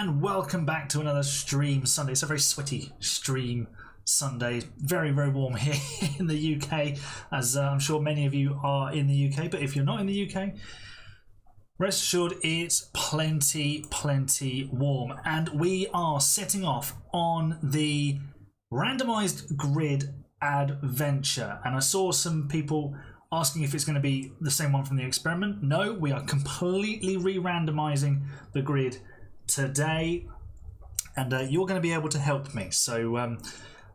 and welcome back to another stream Sunday. It's a very sweaty stream Sunday. Very, very warm here in the UK, as I'm sure many of you are in the UK. But if you're not in the UK, rest assured it's plenty warm. And we are setting off on the randomised grid adventure. And I saw some people asking if it's going to be the same one from the experiment. No, we are completely re-randomising the grid today, and you're going to be able to help me. So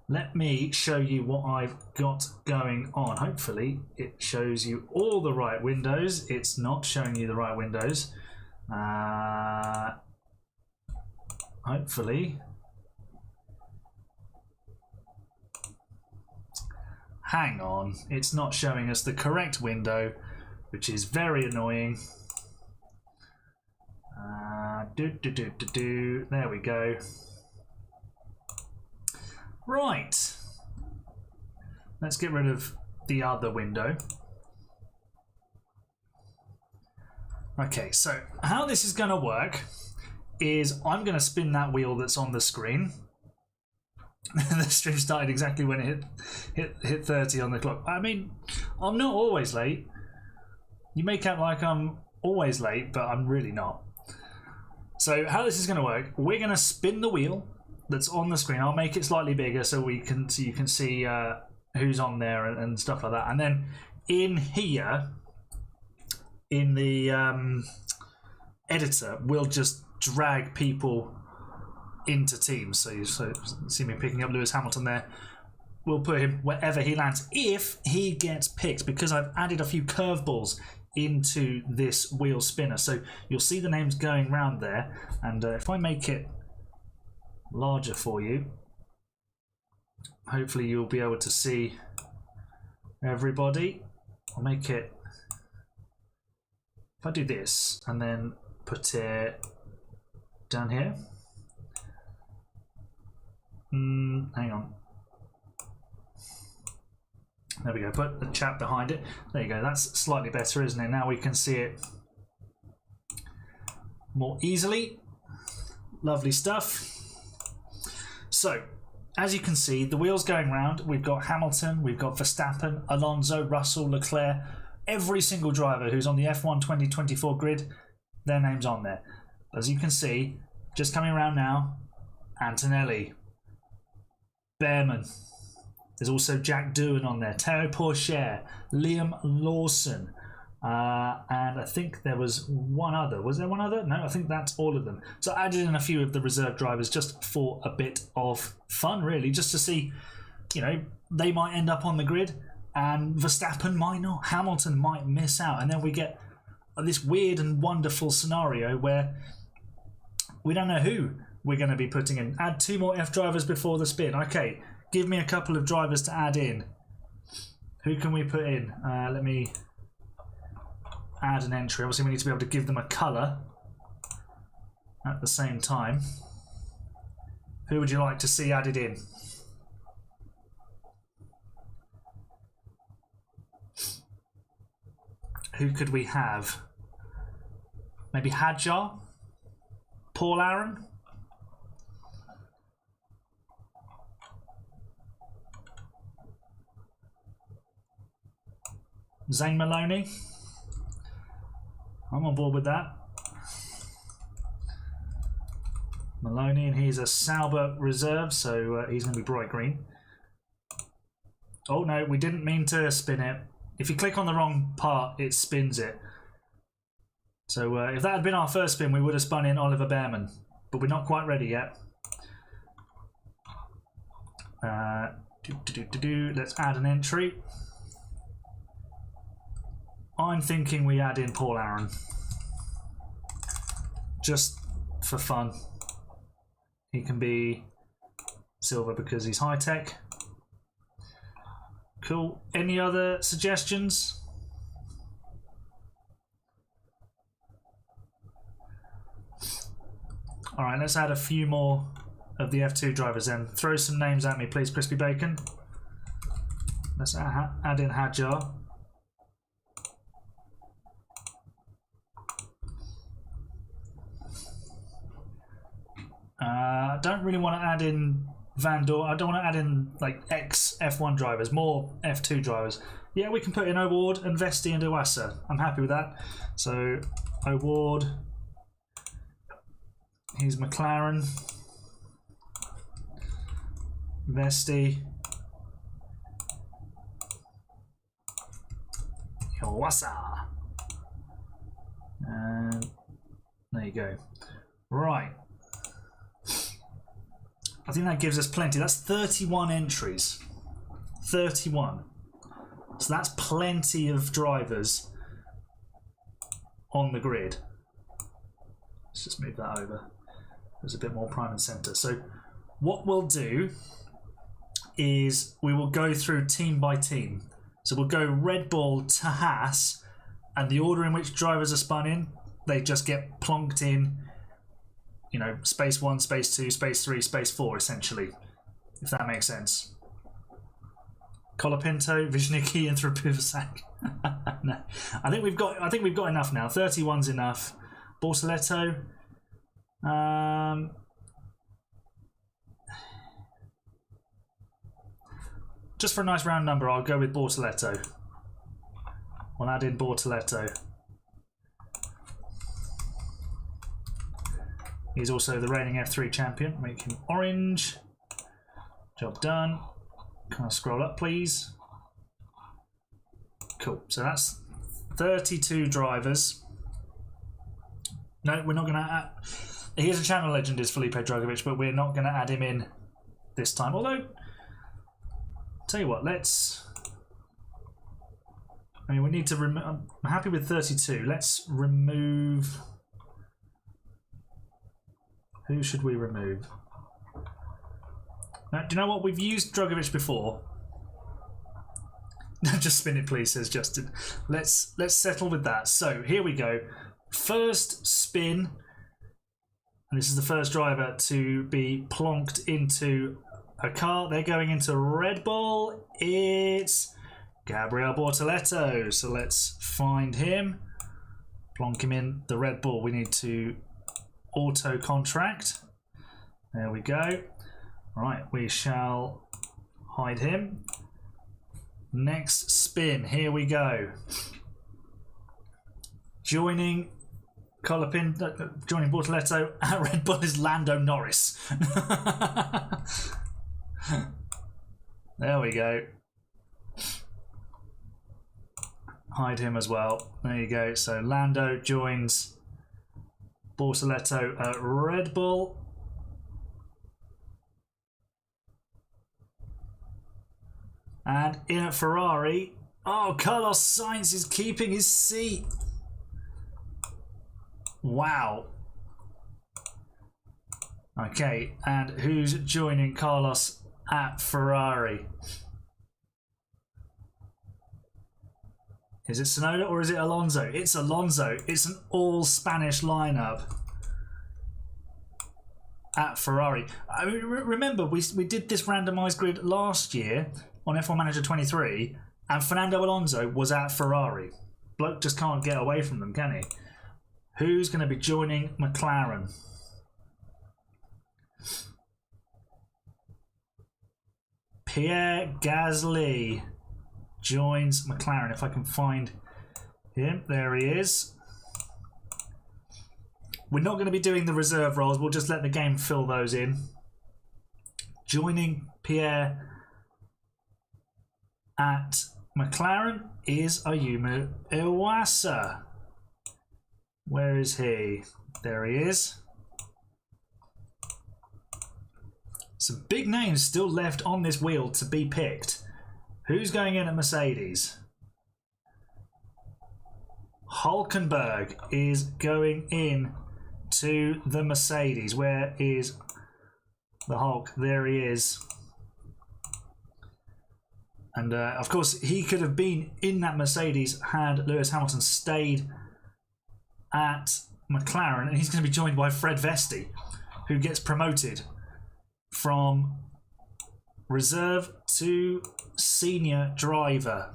let me show you what I've got going on. Hopefully it shows you all the right windows. It's not showing you the right windows. Hopefully. Hang on, it's not showing us the correct window, which is very annoying. There we go. Right. Let's get rid of the other window. Okay, so how this is going to work is I'm going to spin that wheel that's on the screen. The stream started exactly when it hit 30 on the clock. I mean, I'm not always late. You make out like I'm always late, but I'm really not. So how this is going to work, we're going to spin the wheel that's on the screen. I'll make it slightly bigger so you can see who's on there and stuff like that. And then in here, in the editor, we'll just drag people into teams. So you see me picking up Lewis Hamilton there. We'll put him wherever he lands if he gets picked, because I've added a few curveballs into this wheel spinner. So you'll see the names going round there, and if I make it larger for you, hopefully you'll be able to see everybody. I'll make it, if I do this and then put it down here. Hang on. There we go. Put the chat behind it. There you go. That's slightly better, isn't it? Now we can see it more easily. Lovely stuff. So, as you can see, the wheel's going round. We've got Hamilton, we've got Verstappen, Alonso, Russell, Leclerc. Every single driver who's on the F1 2024 grid, their name's on there. As you can see, just coming around now, Antonelli, Behrman. There's also Jack Doohan on there, Teo Pourchaire, Liam Lawson, and I think there was one other. Was there one other? No, I think that's all of them. So I added in a few of the reserve drivers just for a bit of fun, really, just to see, you know, they might end up on the grid and Verstappen might not, Hamilton might miss out, and then we get this weird and wonderful scenario where we don't know who we're going to be putting in. Add 2 more F drivers before the spin. Okay. Give me a couple of drivers to add in. Who can we put in? Let me add an entry. Obviously, we need to be able to give them a colour at the same time. Who would you like to see added in? Who could we have? Maybe Hadjar? Paul Aaron? Zane Maloney. I'm on board with that. Maloney, and he's a Sauber reserve, so he's going to be bright green. Oh no, we didn't mean to spin it. If you click on the wrong part, it spins it. So if that had been our first spin, we would have spun in Oliver Behrman, but we're not quite ready yet. Let's add an entry. I'm thinking we add in Paul Aaron, just for fun. He can be silver because he's high tech. Cool. Any other suggestions? All right, let's add a few more of the F2 drivers then. Throw some names at me, please, Crispy Bacon. Let's add in Hadjar. I don't really want to add in Van Dorn. I don't want to add in like ex F1 drivers, more F2 drivers. Yeah, we can put in O'Ward and Vesti and Iwasa. I'm happy with that. So O'Ward, he's McLaren, Vesti, Iwasa, and there you go. Right. I think that gives us plenty. That's 31 entries. 31. So that's plenty of drivers on the grid. Let's just move that over. There's a bit more prime and center. So what we'll do is we will go through team by team. So we'll go Red Bull to Haas, and the order in which drivers are spun in, they just get plonked in, you know, space 1, space 2, space 3, space 4, essentially, if that makes sense. Colapinto, Viznicki, and Thrupuvasak. No, I think we've got enough now. 31's enough. Bortoletto. Just for a nice round number, I'll go with Bortoletto. We'll add in Bortoletto. He's also the reigning F3 champion. Make him orange. Job done. Can I scroll up, please? Cool. So that's 32 drivers. No, we're not going to add... Here's a channel legend, is Felipe Dragovic, but we're not going to add him in this time. Although, tell you what, let's... I mean, we need to remove... I'm happy with 32. Let's remove... Who should we remove? Now, do you know what? We've used Dragovic before. Just spin it, please, says Justin. Let's settle with that. So here we go. First spin, and this is the first driver to be plonked into a car. They're going into Red Bull. It's Gabriel Bortoletto. So let's find him. Plonk him in the Red Bull. We need to auto contract. There we go. Right, we shall hide him. Next spin, here we go. Joining Bortoletto at Red Bull is Lando Norris. There we go. Hide him as well. There you go. So Lando joins Bortoletto at Red Bull. And in at Ferrari, oh, Carlos Sainz is keeping his seat. Wow. Okay, and who's joining Carlos at Ferrari? Is it Tsunoda or is it Alonso? It's Alonso. It's an all Spanish lineup at Ferrari. I mean, remember, we did this randomised grid last year on F1 Manager 23, and Fernando Alonso was at Ferrari. Bloke just can't get away from them, can he? Who's going to be joining McLaren? Pierre Gasly joins McLaren. If I can find him, there he is. We're not going to be doing the reserve roles. We'll just let the game fill those in. Joining Pierre at McLaren is Ayumu Iwasa. Where is he? There he is. Some big names still left on this wheel to be picked. Who's going in at Mercedes? Hulkenberg is going in to the Mercedes. Where is the Hulk? There he is. And of course, he could have been in that Mercedes had Lewis Hamilton stayed at McLaren, and he's going to be joined by Fred Vesti, who gets promoted from reserve to senior driver.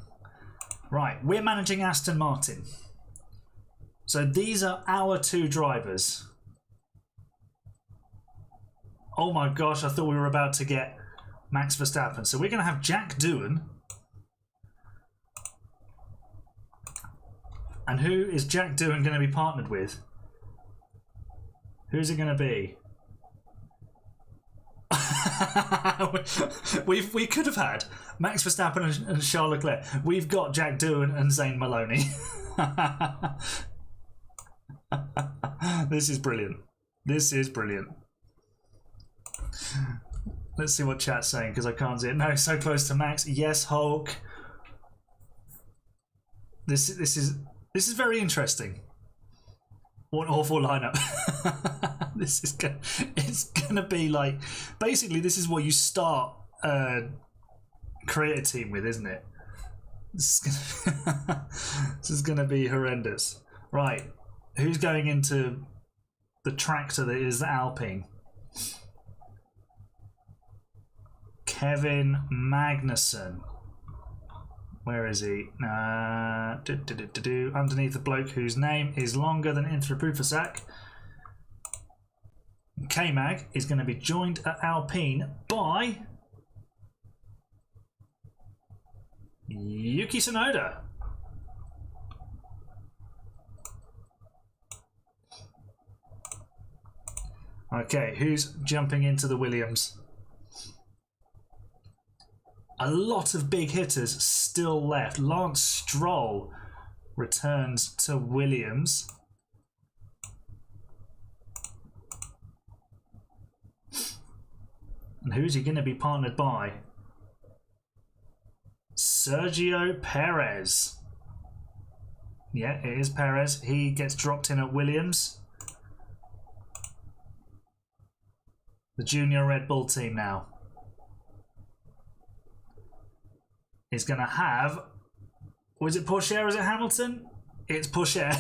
Right, we're managing Aston Martin. So these are our two drivers. Oh my gosh, I thought we were about to get Max Verstappen. So we're going to have Jack Doohan. And who is Jack Doohan going to be partnered with? Who's it going to be? we could have had Max Verstappen and Charles Leclerc. We've got Jack Doohan and Zayn Maloney. This is brilliant. This is brilliant. Let's see what chat's saying because I can't see it. No, so close to Max. Yes, Hulk. This is very interesting. What an awful lineup. It's gonna be like, basically this is what you start create a team with, isn't it? This is gonna be horrendous. Right, who's going into the tractor that is the Alpine? Kevin Magnussen. Where is he? Underneath the bloke whose name is longer than Inthrapufasak. K-Mag is going to be joined at Alpine by Yuki Tsunoda. Okay, who's jumping into the Williams? A lot of big hitters still left. Lance Stroll returns to Williams. And who's he going to be partnered by? Sergio Perez. Yeah, it is Perez. He gets dropped in at Williams. The junior Red Bull team now is going to have, was it Porsche or is it Hamilton? It's Porsche.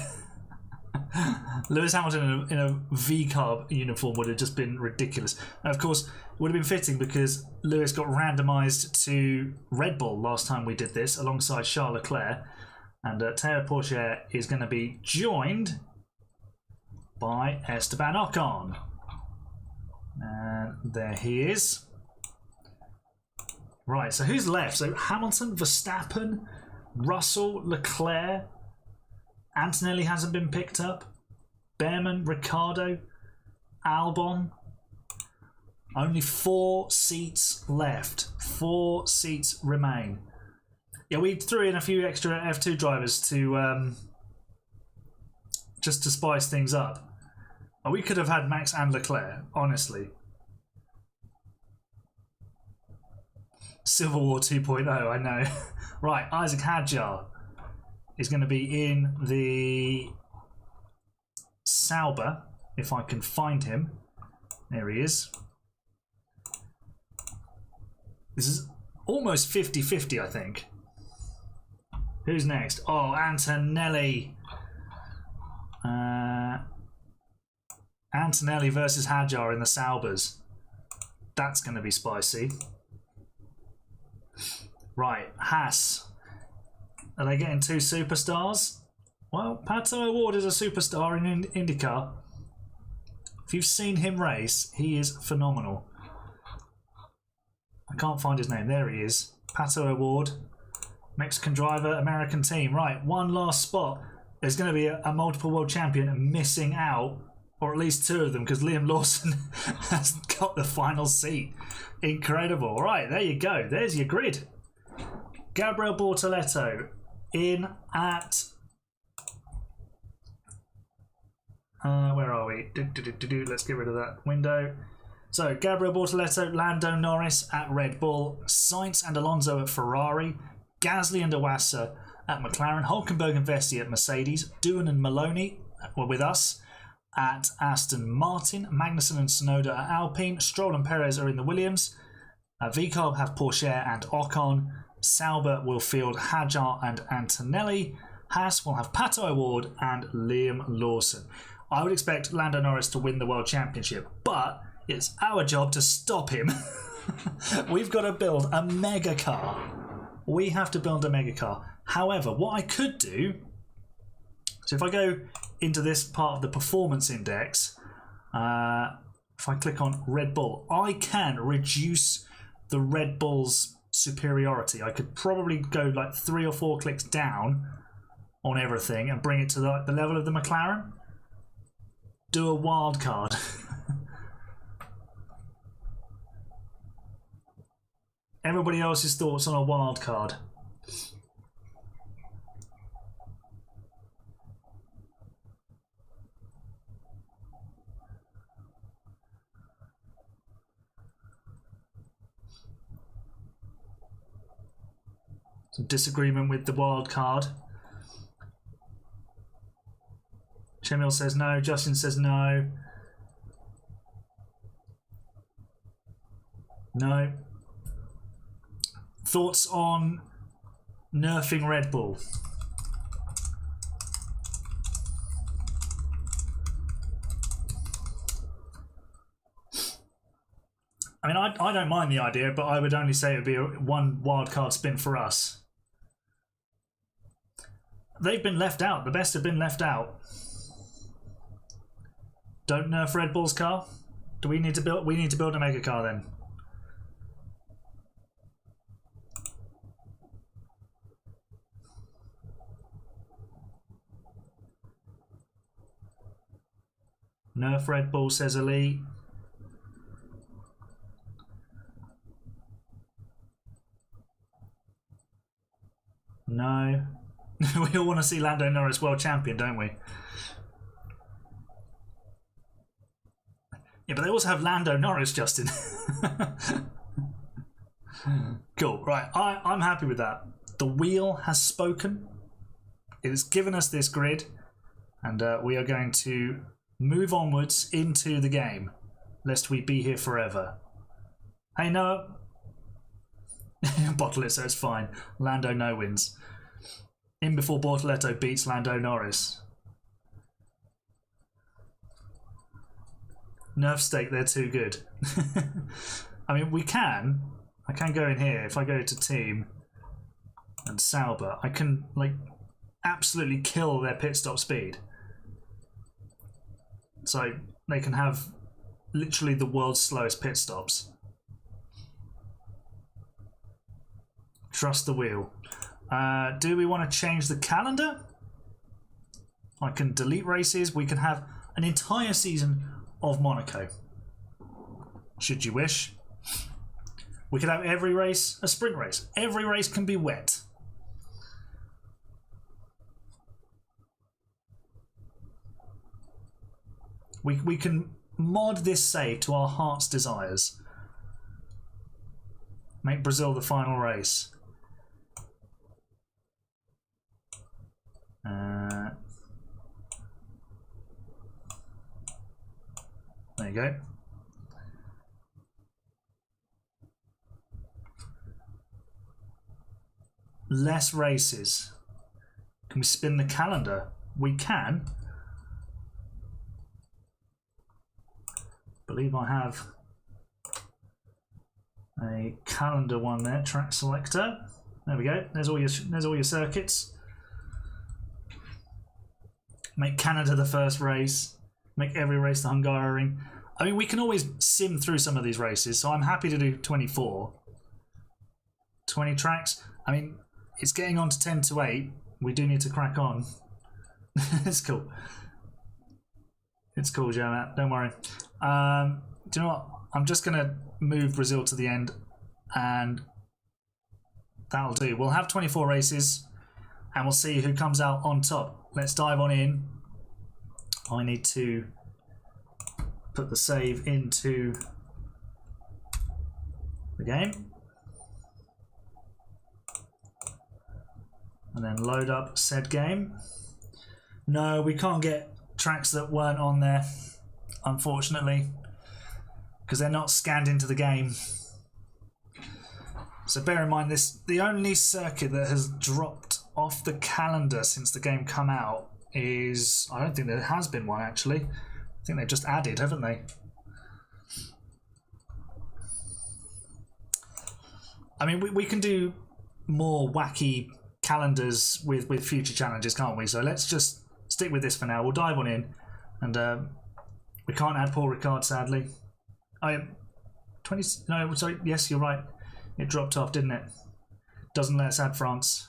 Lewis Hamilton in a V-carb uniform would have just been ridiculous. And of course, it would have been fitting because Lewis got randomised to Red Bull last time we did this alongside Charles Leclerc. And Teo Porsche is going to be joined by Esteban Ocon. And there he is. Right, so who's left? So Hamilton, Verstappen, Russell, Leclerc, Antonelli hasn't been picked up, Behrman, Ricciardo, Albon. Only 4 seats left. 4 seats remain. Yeah, we threw in a few extra F2 drivers to just to spice things up. We could have had Max and Leclerc, honestly. Civil War 2.0, I know. Right, Isaac Hadjar is going to be in the Sauber, if I can find him. There he is. This is almost 50-50, I think. Who's next? Oh, Antonelli. Antonelli versus Hadjar in the Saubers. That's going to be spicy. Right, Haas. Are they getting 2 superstars? Well, Pato O'Ward is a superstar in IndyCar. If you've seen him race, he is phenomenal. I can't find his name. There he is. Pato O'Ward. Mexican driver, American team. Right, one last spot. There's going to be a multiple world champion missing out, or at least 2 of them, because Liam Lawson has got the final seat. Incredible. Right, there you go. There's your grid. Gabriel Bortoletto in at... where are we? Let's get rid of that window. So, Gabriel Bortoletto, Lando Norris at Red Bull, Sainz and Alonso at Ferrari, Gasly and Iwasa at McLaren, Hulkenberg and Vesti at Mercedes, Doohan and Maloney were with us at Aston Martin, Magnussen and Tsunoda at Alpine, Stroll and Perez are in the Williams, VCarb have Porsche and Ocon, Sauber will field Hadjar and Antonelli, Haas will have Pato O'Ward and Liam Lawson. I would expect Lando Norris to win the World Championship, but it's our job to stop him. We've got to build a mega car. We have to build a mega car. However, what I could do, so if I go into this part of the performance index, if I click on Red Bull, I can reduce the Red Bull's superiority. I could probably go like 3 or 4 clicks down on everything and bring it to the level of the McLaren. Do a wild card. Everybody else's thoughts on a wild card. Some disagreement with the wild card. Chemil says no. Justin says no. No. Thoughts on nerfing Red Bull? I mean, I don't mind the idea, but I would only say it would be one wildcard spin for us. They've been left out. The best have been left out. Don't nerf Red Bull's car. Do we need to build? We need to build a mega car then. Nerf Red Bull, says Ali. No. We all want to see Lando Norris world champion, don't we? Yeah, but they also have Lando Norris, Justin. Cool, right. I'm happy with that. The wheel has spoken. It has given us this grid, and we are going to move onwards into the game, lest we be here forever. Hey, Noah. Bottle it so it's fine. Lando no wins. In before Bortoletto beats Lando Norris. Nerf stake, they're too good. I mean, I can go in here. If I go to team and Sauber, I can like absolutely kill their pit stop speed. So they can have literally the world's slowest pit stops. Trust the wheel. Do we want to change the calendar? I can delete races. We can have an entire season of Monaco, should you wish. We could have every race a sprint race. Every race can be wet. We can mod this save to our heart's desires. Make Brazil the final race. There you go. Less races. Can we spin the calendar? We can. Believe I have a calendar one there. Track selector. There we go. There's all your circuits. Make Canada the first race. Make every race the Hungaroring. I mean, we can always sim through some of these races, so I'm happy to do 24. 20 tracks. I mean, it's getting on to 10 to 8. We do need to crack on. It's cool. It's cool, Joe. Don't worry. Do you know what? I'm just going to move Brazil to the end, and that'll do. We'll have 24 races, and we'll see who comes out on top. Let's dive on in. I need to put the save into the game. And then load up said game. No, we can't get tracks that weren't on there, unfortunately, because they're not scanned into the game. So bear in mind, the only circuit that has dropped off the calendar since the game come out is, I don't think there has been one actually. I think they've just added, haven't they? I mean, we can do more wacky calendars with future challenges, can't we? So let's just stick with this for now. We'll dive on in, and we can't add Paul Ricard, sadly. I am 20. No, sorry. Yes, you're right. It dropped off, didn't it? Doesn't let us add France,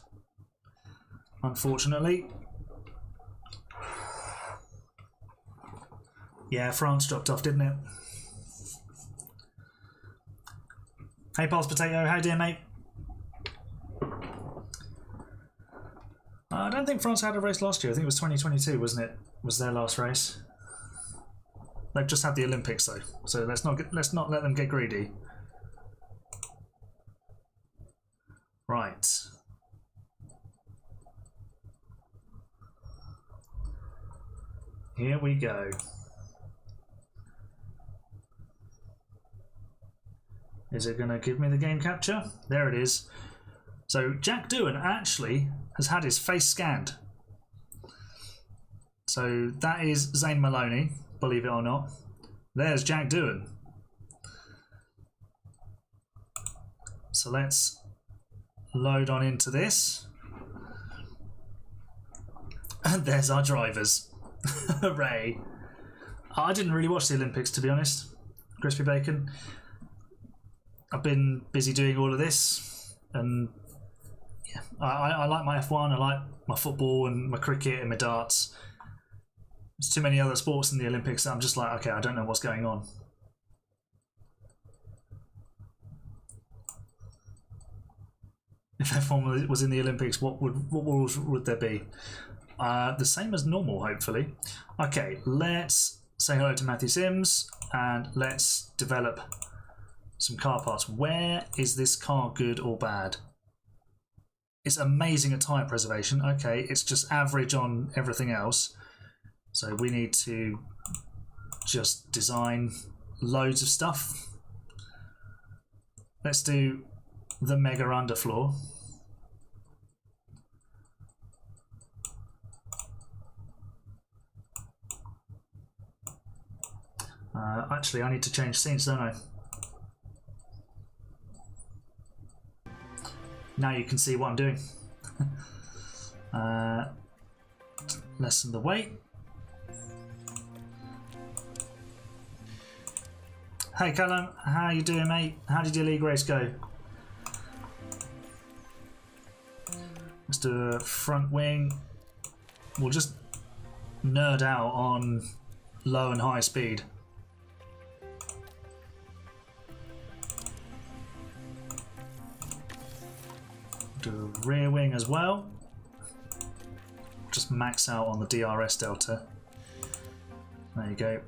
unfortunately. Yeah, France dropped off, didn't it? Hey, Pulse Potato, how you doing, mate? I don't think France had a race last year. I think it was 2022, wasn't it? Was their last race? They've just had the Olympics though, so let's not let them get greedy. Right. Here we go. Is it going to give me the game capture? There it is. So Jack Doohan actually has had his face scanned. So that is Zane Maloney, believe it or not. There's Jack Doohan. So let's load on into this. And there's our drivers. Hooray. I didn't really watch the Olympics, to be honest. Crispy Bacon. I've been busy doing all of this, and yeah, I like my F1, I like my football and my cricket and my darts. There's too many other sports in the Olympics that I'm just like, okay, I don't know what's going on. If F1 was in the Olympics, what rules would there be? The same as normal, hopefully. Okay, let's say hello to Matthew Sims and let's develop some car parts. Where is this car good or bad? It's amazing at tyre preservation. Okay, it's just average on everything else. So we need to just design loads of stuff. Let's do the mega underfloor. Actually, I need to change scenes, don't I? Now you can see what I'm doing. Lessen the weight. Hey Callum, how you doing, mate? How did your league race go? Let's do a front wing. We'll just nerd out on low and high speed. Do a rear wing as well. Just max out on the DRS delta. There you go.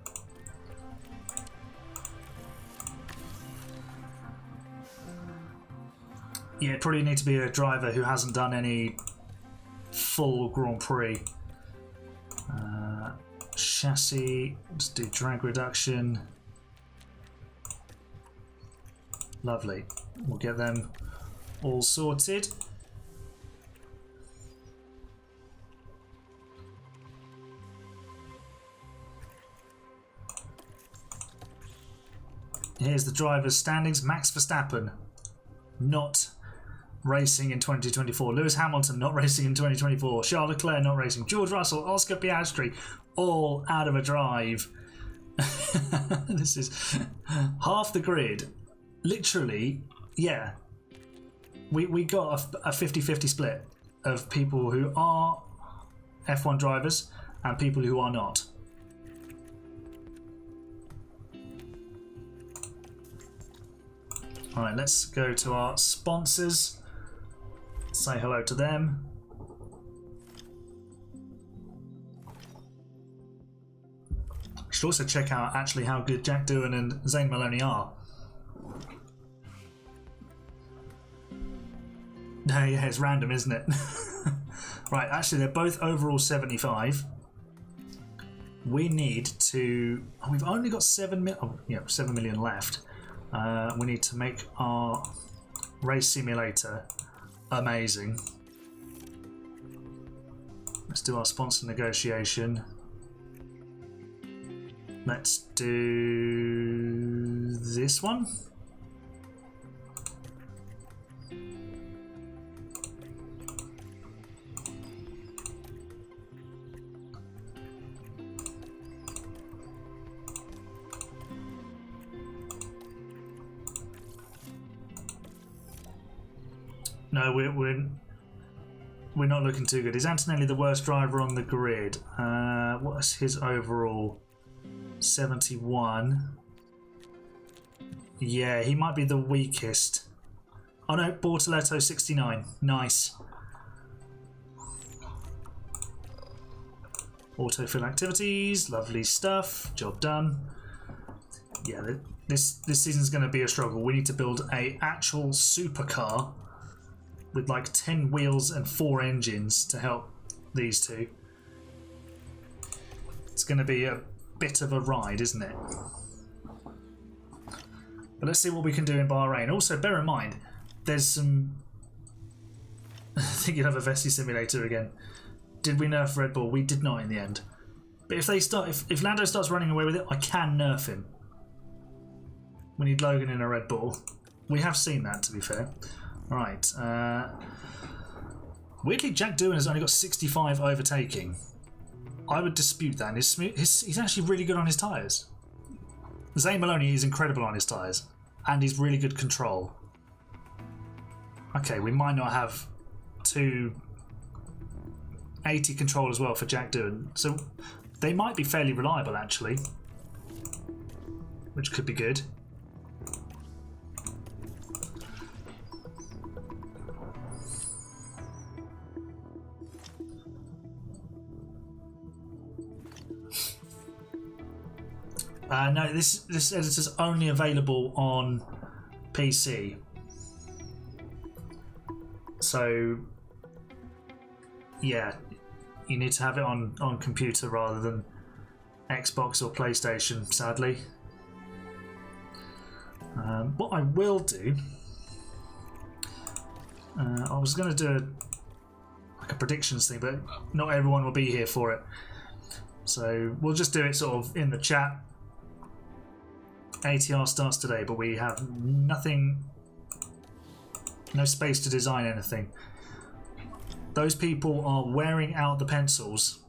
Yeah, probably need to be a driver who hasn't done any full Grand Prix. Chassis, let's do drag reduction. Lovely. We'll get them all sorted. Here's the drivers' standings. Max Verstappen, not racing in 2024. Lewis Hamilton, not racing in 2024. Charles Leclerc, not racing. George Russell, Oscar Piastri, all out of a drive. This is half the grid. Literally, yeah. We got a 50-50 split of people who are F1 drivers and people who are not. Alright, let's go to our sponsors. Say hello to them. Should also check out actually how good Jack Doohan and Zane Maloney are. Yeah, it's random, isn't it? Right, actually they're both overall 75. We need to... Oh, we've only got 7 million left. We need to make our race simulator amazing. Let's do our sponsor negotiation. Let's do this one. No, we're not looking too good. Is Antonelli the worst driver on the grid? What's his overall? 71. Yeah, he might be the weakest. Oh no, Bortoletto 69. Nice. Autofill activities, lovely stuff. Job done. Yeah, this season's going to be a struggle. We need to build a actual supercar with like 10 wheels and 4 engines to help these two. It's going to be a bit of a ride, isn't it? But let's see what we can do in Bahrain. Also, bear in mind, there's some... I think you'll have a Vessi simulator again. Did we nerf Red Bull? We did not in the end. But if they start, if Lando starts running away with it, I can nerf him. We need Logan in a Red Bull. We have seen that, to be fair. Right. Weirdly, Jack Doohan has only got 65 overtaking. I would dispute that. He's actually really good on his tyres. Zane Maloney is incredible on his tyres, and he's really good control. Okay, we might not have 280 control as well for Jack Doohan, so they might be fairly reliable actually, which could be good. No, this editor's only available on PC. So, yeah, you need to have it on computer rather than Xbox or PlayStation, sadly. What I will do, I was going to do like a predictions thing, but not everyone will be here for it. So we'll just do it sort of in the chat. ATR starts today, but we have nothing, no space to design anything. Those people are wearing out the pencils.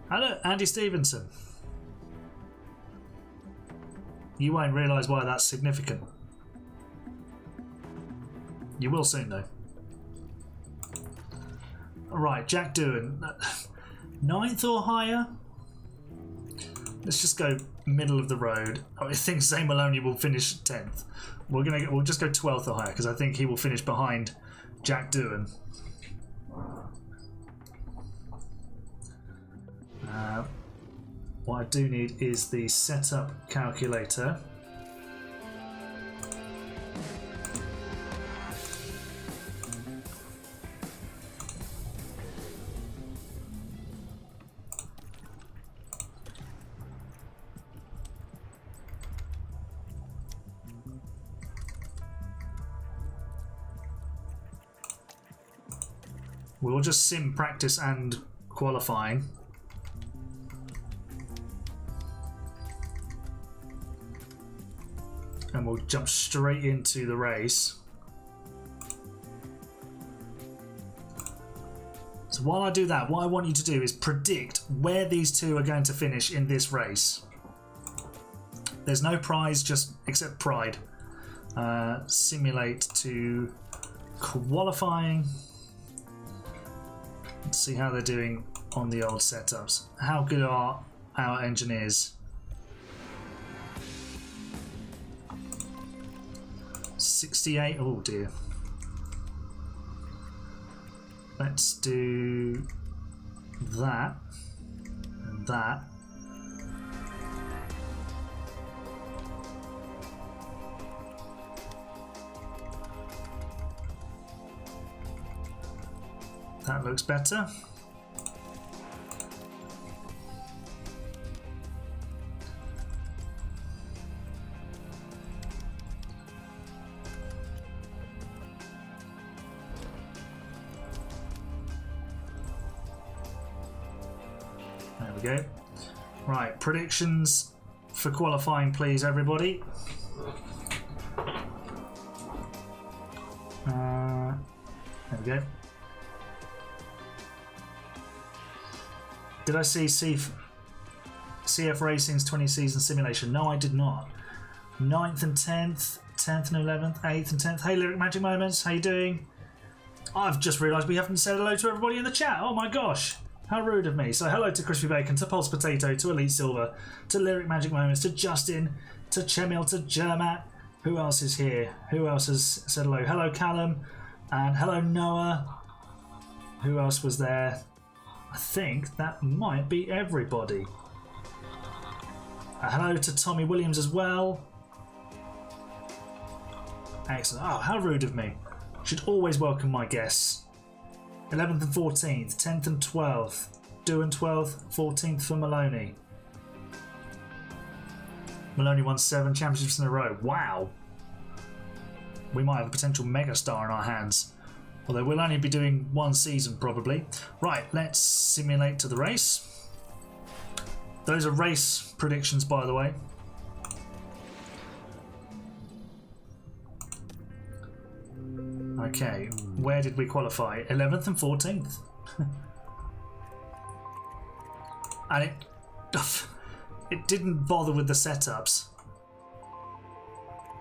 Hello, Andy Stevenson. You won't realise why that's significant. You will soon, though. Right, Jack Doohan, 9th or higher. Let's just go middle of the road. I think Zane Maloney will finish 10th. We'll just go 12th or higher because I think he will finish behind Jack Doohan. What I do need is the setup calculator. We'll just sim practice and qualifying. And we'll jump straight into the race. So while I do that, what I want you to do is predict where these two are going to finish in this race. There's no prize, just except pride. Simulate to qualifying. Let's see how they're doing on the old setups. How good are our engineers? 68. Oh dear. Let's do that and that. That looks better. There we go. Right, predictions for qualifying, please, everybody. There we go. Did I see CF Racing's 20 season simulation. No, I did not. 9th and 10th, 10th and 11th, 8th and 10th. Hey, Lyric Magic Moments, how you doing? I've just realised we haven't said hello to everybody in the chat. Oh my gosh, how rude of me. So hello to Crispy Bacon, to Pulse Potato, to Elite Silver, to Lyric Magic Moments, to Justin, to Chemil, to Germat. Who else is here? Who else has said hello? Hello Callum, and hello Noah. Who else was there? I think that might be everybody. Hello to Tommy Williams as well. Excellent. Oh, how rude of me. Should always welcome my guests. 11th and 14th, 10th and 12th. Dewan 12th, 14th for Maloney. Maloney won 7 championships in a row. Wow. We might have a potential megastar in our hands. Although we'll only be doing 1 season probably. Right, let's simulate to the race. Those are race predictions, by the way. Okay, where did we qualify? 11th and 14th. And it didn't bother with the setups.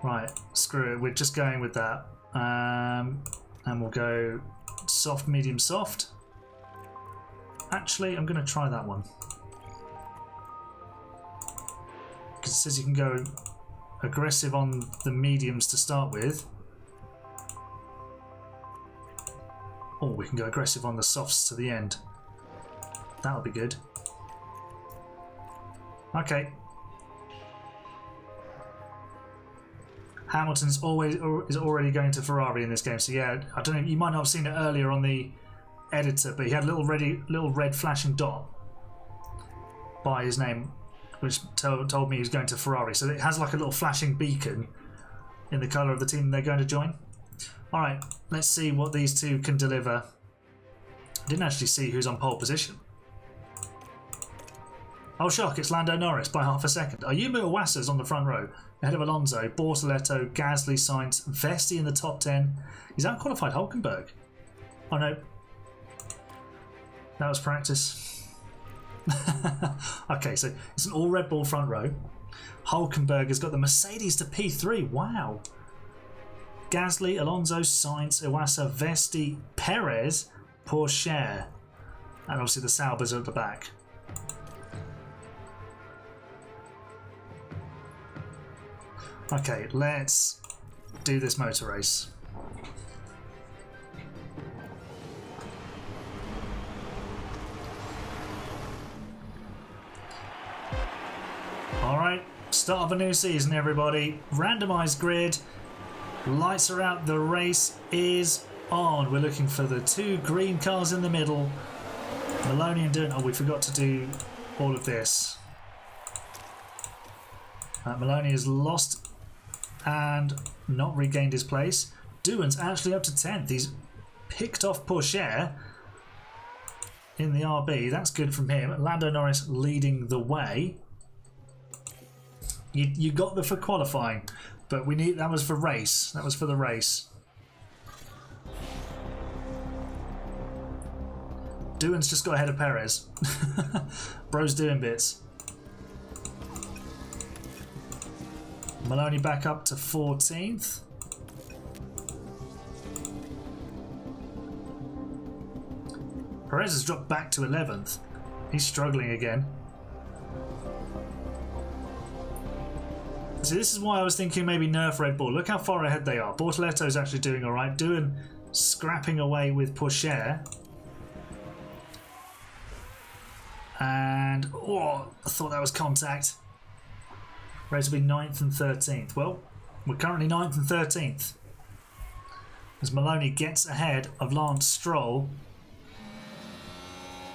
Right, screw it. We're just going with that. And we'll go soft, medium, soft. Actually, I'm going to try that one. Because it says you can go aggressive on the mediums to start with. Or we can go aggressive on the softs to the end. That'll be good. Okay. Hamilton's already going to Ferrari in this game, so yeah, I don't know. You might not have seen it earlier on the editor, but he had a little red flashing dot by his name, which told me he was going to Ferrari. So it has like a little flashing beacon in the colour of the team they're going to join. All right, let's see what these two can deliver. I didn't actually see who's on pole position. Oh, shock, it's Lando Norris by half a second. Ayumu Iwasa's on the front row, ahead of Alonso, Bortoletto, Gasly, Sainz, Vesti in the top 10. He's outqualified Hulkenberg. Oh no. That was practice. Okay, so it's an all Red Bull front row. Hulkenberg has got the Mercedes to P3. Wow. Gasly, Alonso, Sainz, Iwasa, Vesti, Perez, Porsche. And obviously the Saubers are at the back. Okay, let's do this motor race. Alright, start of a new season, everybody. Randomised grid. Lights are out, the race is on. We're looking for the 2 green cars in the middle. Maloney and Dewan. Oh, we forgot to do all of this. Maloney has lost and not regained his place. Dewan's actually up to 10th. He's picked off Porsche in the RB. That's good from him. Lando Norris leading the way. You got the for qualifying, but we need that was for race. That was for the race. Dewan's just got ahead of Perez. Bro's doing bits. Maloney back up to 14th. Perez has dropped back to 11th. He's struggling again. See, this is why I was thinking maybe nerf Red Bull. Look how far ahead they are. Bortoletto's actually doing alright. Dewan scrapping away with Porsche. And, oh, I thought that was contact. Race will be 9th and 13th. Well, we're currently 9th and 13th. As Maloney gets ahead of Lance Stroll.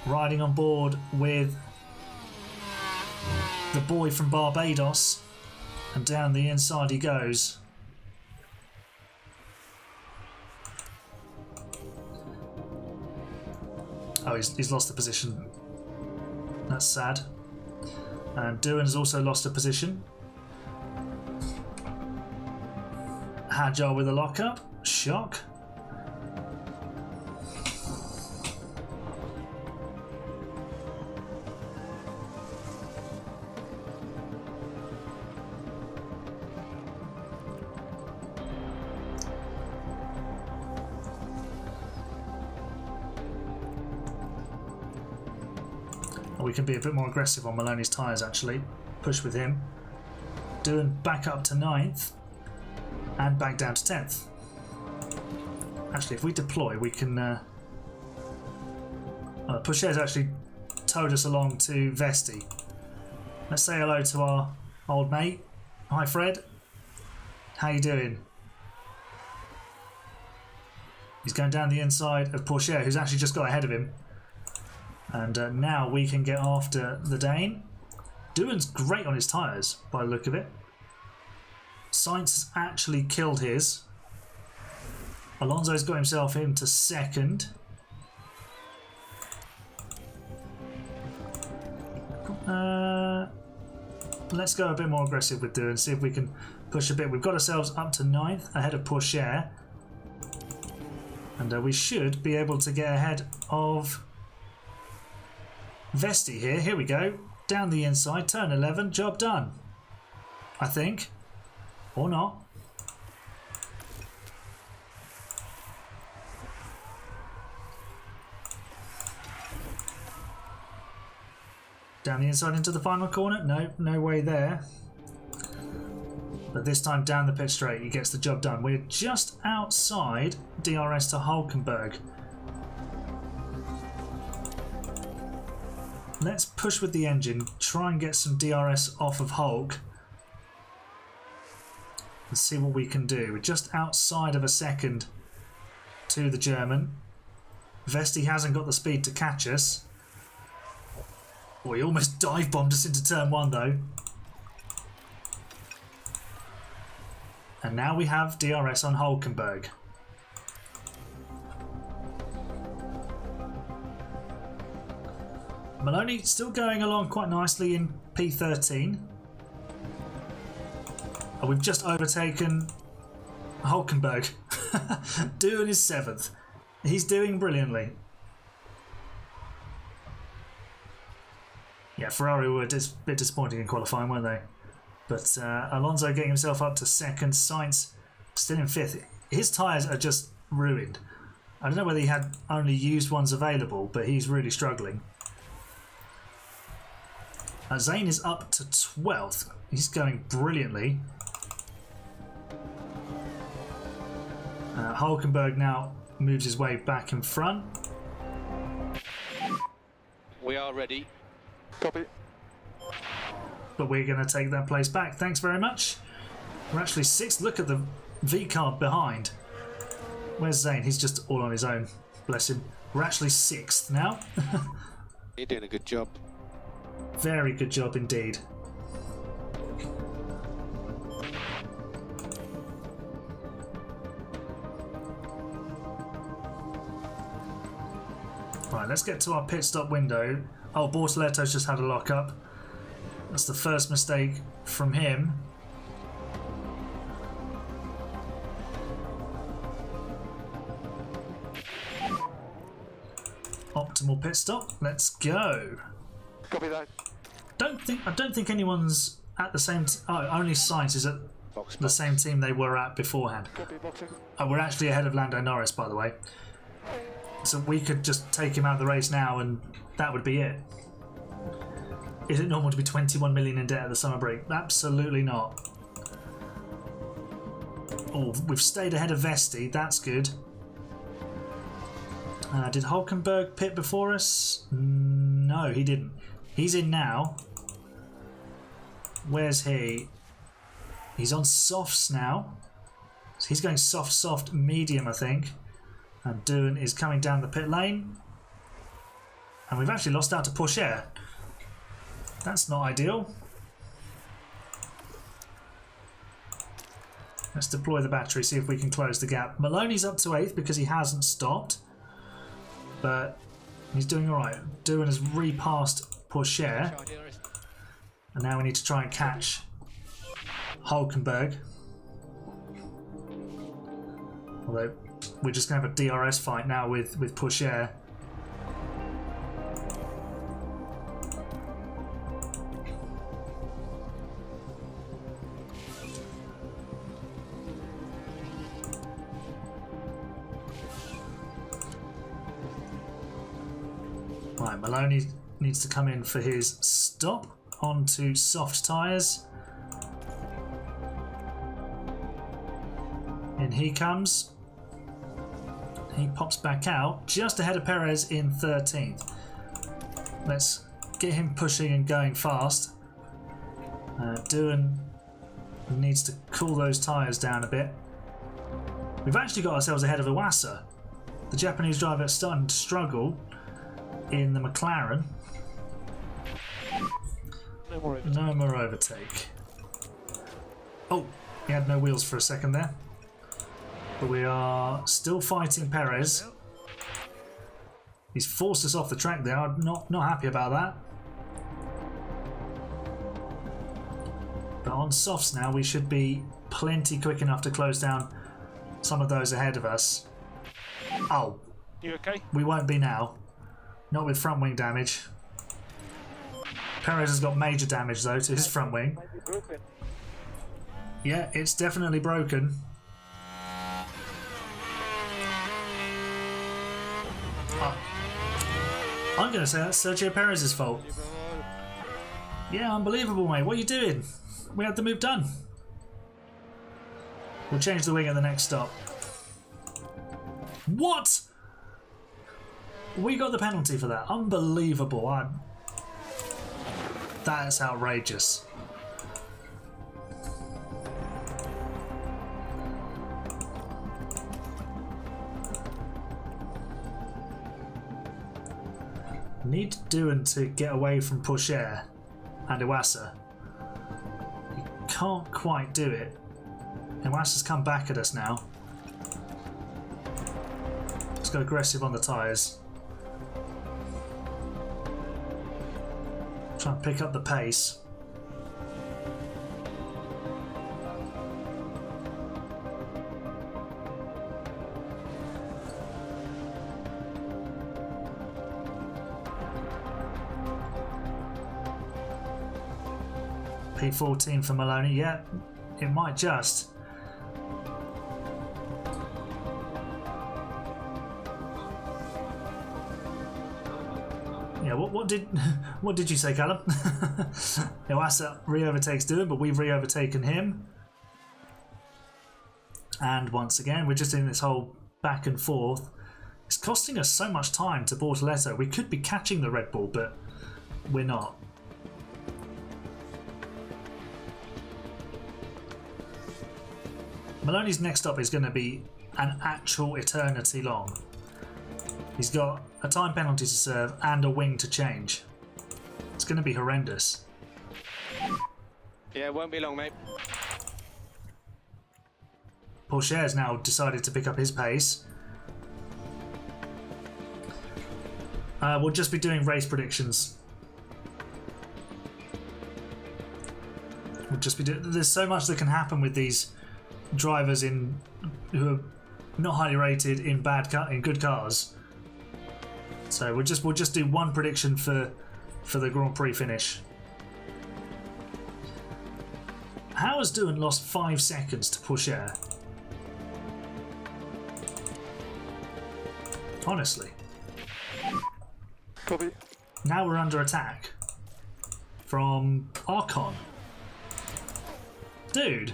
Riding on board with the boy from Barbados. And down the inside he goes. Oh, he's lost the position. That's sad. And Dewan has also lost a position. Hadjar with a lockup. Shock. Or we can be a bit more aggressive on Maloney's tyres actually. Push with him. Doing back up to 9th. And back down to 10th. Actually, if we deploy, we can... Pusher's actually towed us along to Vesti. Let's say hello to our old mate. Hi, Fred. How you doing? He's going down the inside of Pusher, who's actually just got ahead of him. And now we can get after the Dane. Doohan's great on his tyres, by the look of it. Sainz has actually killed his. Alonso's got himself into 2nd. Let's go a bit more aggressive with Doohan, see if we can push a bit. We've got ourselves up to 9th, ahead of Pourchaire. And we should be able to get ahead of Vesti here. Here we go. Down the inside, turn 11, job done. I think. Or not. Down the inside into the final corner? No, no way there. But this time down the pit straight, he gets the job done. We're just outside DRS to Hulkenberg. Let's push with the engine, try and get some DRS off of Hulk. And see what we can do. We're just outside of a second to the German. Vesti hasn't got the speed to catch us. Oh, he almost dive bombed us into turn 1 though. And now we have DRS on Hulkenberg. Maloney still going along quite nicely in P13. And we've just overtaken Hulkenberg. Doohan is 7th. He's doing brilliantly. Yeah, Ferrari were a bit disappointing in qualifying, weren't they? But Alonso getting himself up to 2nd. Sainz still in 5th. His tyres are just ruined. I don't know whether he had only used ones available, but he's really struggling. Zane is up to 12th. He's going brilliantly. Hulkenberg now moves his way back in front. We are ready. Copy. But we're going to take that place back. Thanks very much. We're actually 6th. Look at the V card behind. Where's Zane? He's just all on his own. Bless him. We're actually 6th now. You're doing a good job. Very good job indeed. Right, let's get to our pit stop window. Oh, Bortoletto's just had a lock-up. That's the first mistake from him. Optimal pit stop. Let's go. Copy that. I don't think anyone's at the same. Only Sainz is at the same team they were at beforehand. Copy, boxing. We're actually ahead of Lando Norris, by the way. So we could just take him out of the race now, and that would be it. Is it normal to be 21 million in debt at the summer break? Absolutely not. Oh, we've stayed ahead of Vesti. That's good. Did Hulkenberg pit before us? No, he didn't. He's in now. Where's he? He's on softs now. So he's going soft, soft, medium, I think. And Doohan is coming down the pit lane. And we've actually lost out to Pourchaire. That's not ideal. Let's deploy the battery, see if we can close the gap. Maloney's up to 8th because he hasn't stopped. But he's doing alright. Doohan has repassed Pourchaire. And now we need to try and catch Hulkenberg. Although we're just going to have a DRS fight now with Pourchaire. Right, Maloney needs to come in for his stop onto soft tyres. In he comes. He pops back out just ahead of Perez in 13th. Let's get him pushing and going fast. Doohan needs to cool those tyres down a bit. We've actually got ourselves ahead of Iwasa. The Japanese driver starting to struggle in the McLaren. No more overtake. Oh, he had no wheels for a second there. But we are still fighting Perez. He's forced us off the track there. I'm not happy about that. But on softs now, we should be plenty quick enough to close down some of those ahead of us. Oh. You okay? We won't be now. Not with front wing damage. Perez has got major damage though to his front wing. Yeah, it's definitely broken. I'm going to say that's Sergio Perez's fault. Yeah, unbelievable, mate. What are you doing? We had the move done. We'll change the wing at the next stop. What? We got the penalty for that. Unbelievable. That's outrageous. Need Doohan to get away from Pourchaire and Iwasa. He can't quite do it. Iwasa's come back at us now. Let's go aggressive on the tyres. Try and pick up the pace. P14 for Maloney, yeah, it might just. Yeah, what did you say, Callum? Iwasa re-overtakes Doohan, but we've re-overtaken him. And once again, we're just in this whole back and forth. It's costing us so much time to Bortoletto. We could be catching the Red Bull, but we're not. Maloney's next stop is going to be an actual eternity long. He's got a time penalty to serve and a wing to change. It's going to be horrendous. Yeah, it won't be long, mate. Pourchaire's now decided to pick up his pace. We'll just be doing race predictions. We'll just be there's so much that can happen with these drivers who are not highly rated in good cars. So we'll just do one prediction for the Grand Prix finish. How has Doohan lost 5 seconds to Pourchaire? Honestly. Copy. Now we're under attack from Archon. Dude,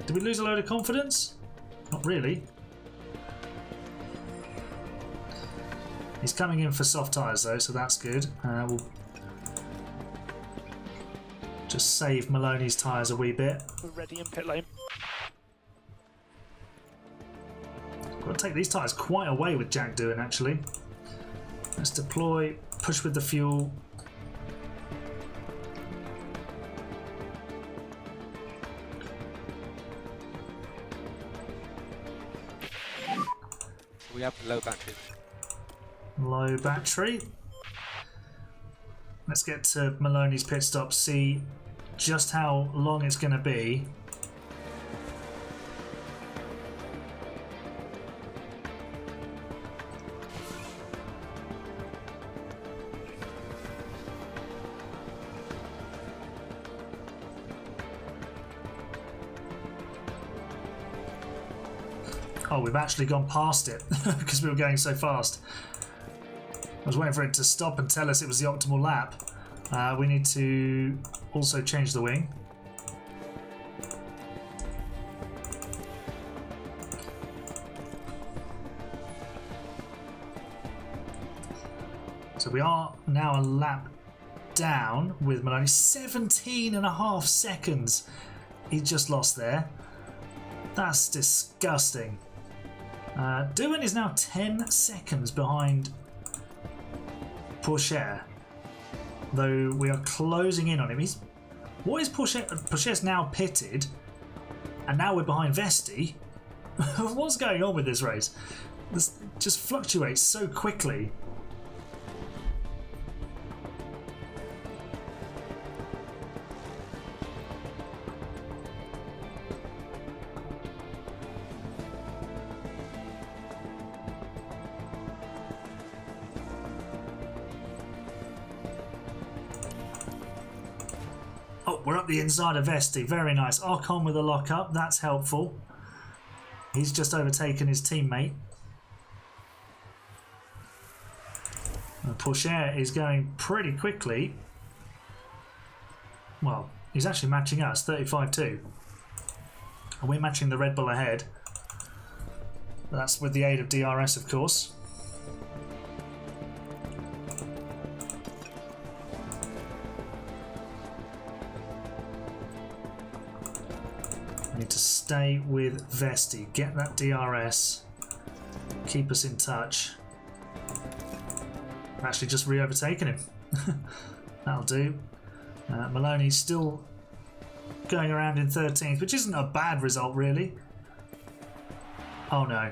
did we lose a load of confidence? Not really. He's coming in for soft tyres though, so that's good. We'll just save Maloney's tyres a wee bit. We're ready in pit lane. Got to take these tyres quite away with Jack Doohan actually. Let's deploy, push with the fuel. We have low battery. Low battery. Let's get to Maloney's pit stop, see just how long it's going to be. Oh, we've actually gone past it because we were going so fast. was waiting for it to stop and tell us it was the optimal lap. We need to also change the wing. So we are now a lap down with Maloney. 17.5 seconds he just lost there. That's disgusting. Doohan is now 10 seconds behind Pourchaire, though we are closing in on him. What is Pourchaire? Pourchaire's now pitted, and now we're behind Vesti. What's going on with this race? This just fluctuates so quickly. We're up the inside of Vesti. Very nice. Ocon with a lock-up. That's helpful. He's just overtaken his teammate. Pourchaire is going pretty quickly. Well, he's actually matching us, 35.2. And we're matching the Red Bull ahead. That's with the aid of DRS, of course. Need to stay with Vesti, get that DRS, keep us in touch. I've actually just re-overtaken him. That'll do. Maloney's still going around in 13th, which isn't a bad result really. Oh no.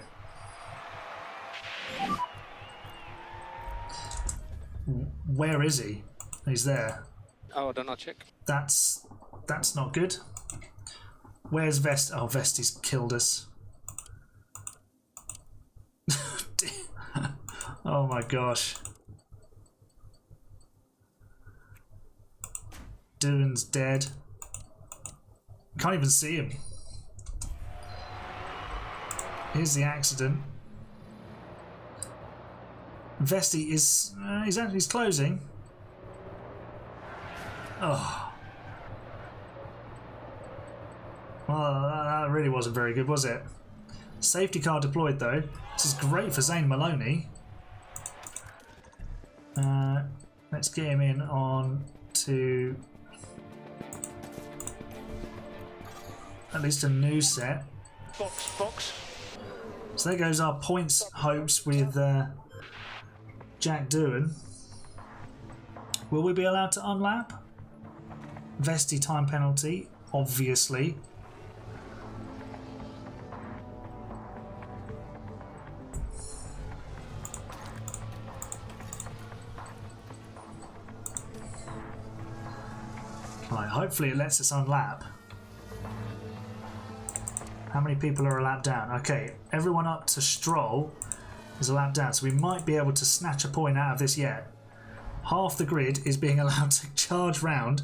Where is he? He's there. Oh, I don't know, check. That's not good. Where's Vest? Oh, Vesti's killed us. Oh my gosh. Doohan's dead. Can't even see him. Here's the accident. Vesti is he's closing. Oh. Well, that really wasn't very good, was it? Safety car deployed though. This is great for Zane Maloney. Let's get him in on to at least a new set. Box. So there goes our points hopes with Jack Doohan. Will we be allowed to unlap? Vesti time penalty, obviously. Right, hopefully it lets us unlap. How many people are a lap down? Okay, everyone up to Stroll is a lap down, so we might be able to snatch a point out of this yet. Half the grid is being allowed to charge round.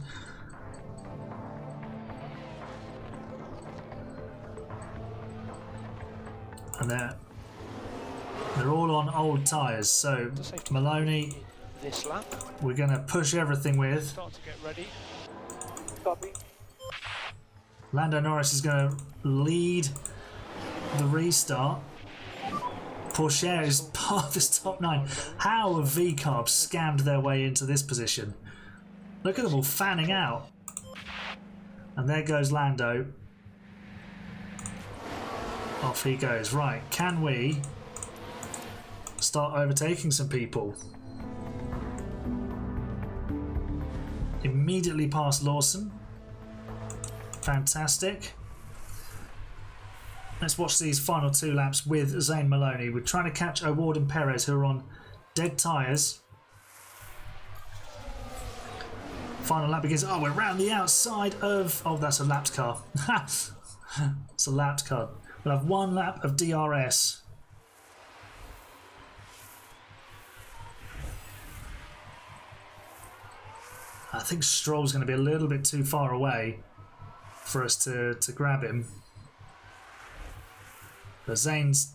And they're all on old tyres, so Maloney, This lap. we're going to push everything with. Start to get ready. Copy. Lando Norris is going to lead the restart. Pourchaire is part of this top 9. How have V-Carb scammed their way into this position? Look at them all fanning out. And there goes Lando. Off he goes. Right, can we start overtaking some people? Immediately past Lawson. Fantastic. Let's watch these final 2 laps with Zane Maloney. We're trying to catch O'Ward and Perez, who are on dead tyres. Final lap begins. Oh, we're round the outside of... Oh, that's a lapped car. It's a lapped car. We'll have 1 lap of DRS. I think Stroll's going to be a little bit too far away for us to grab him. But Zane's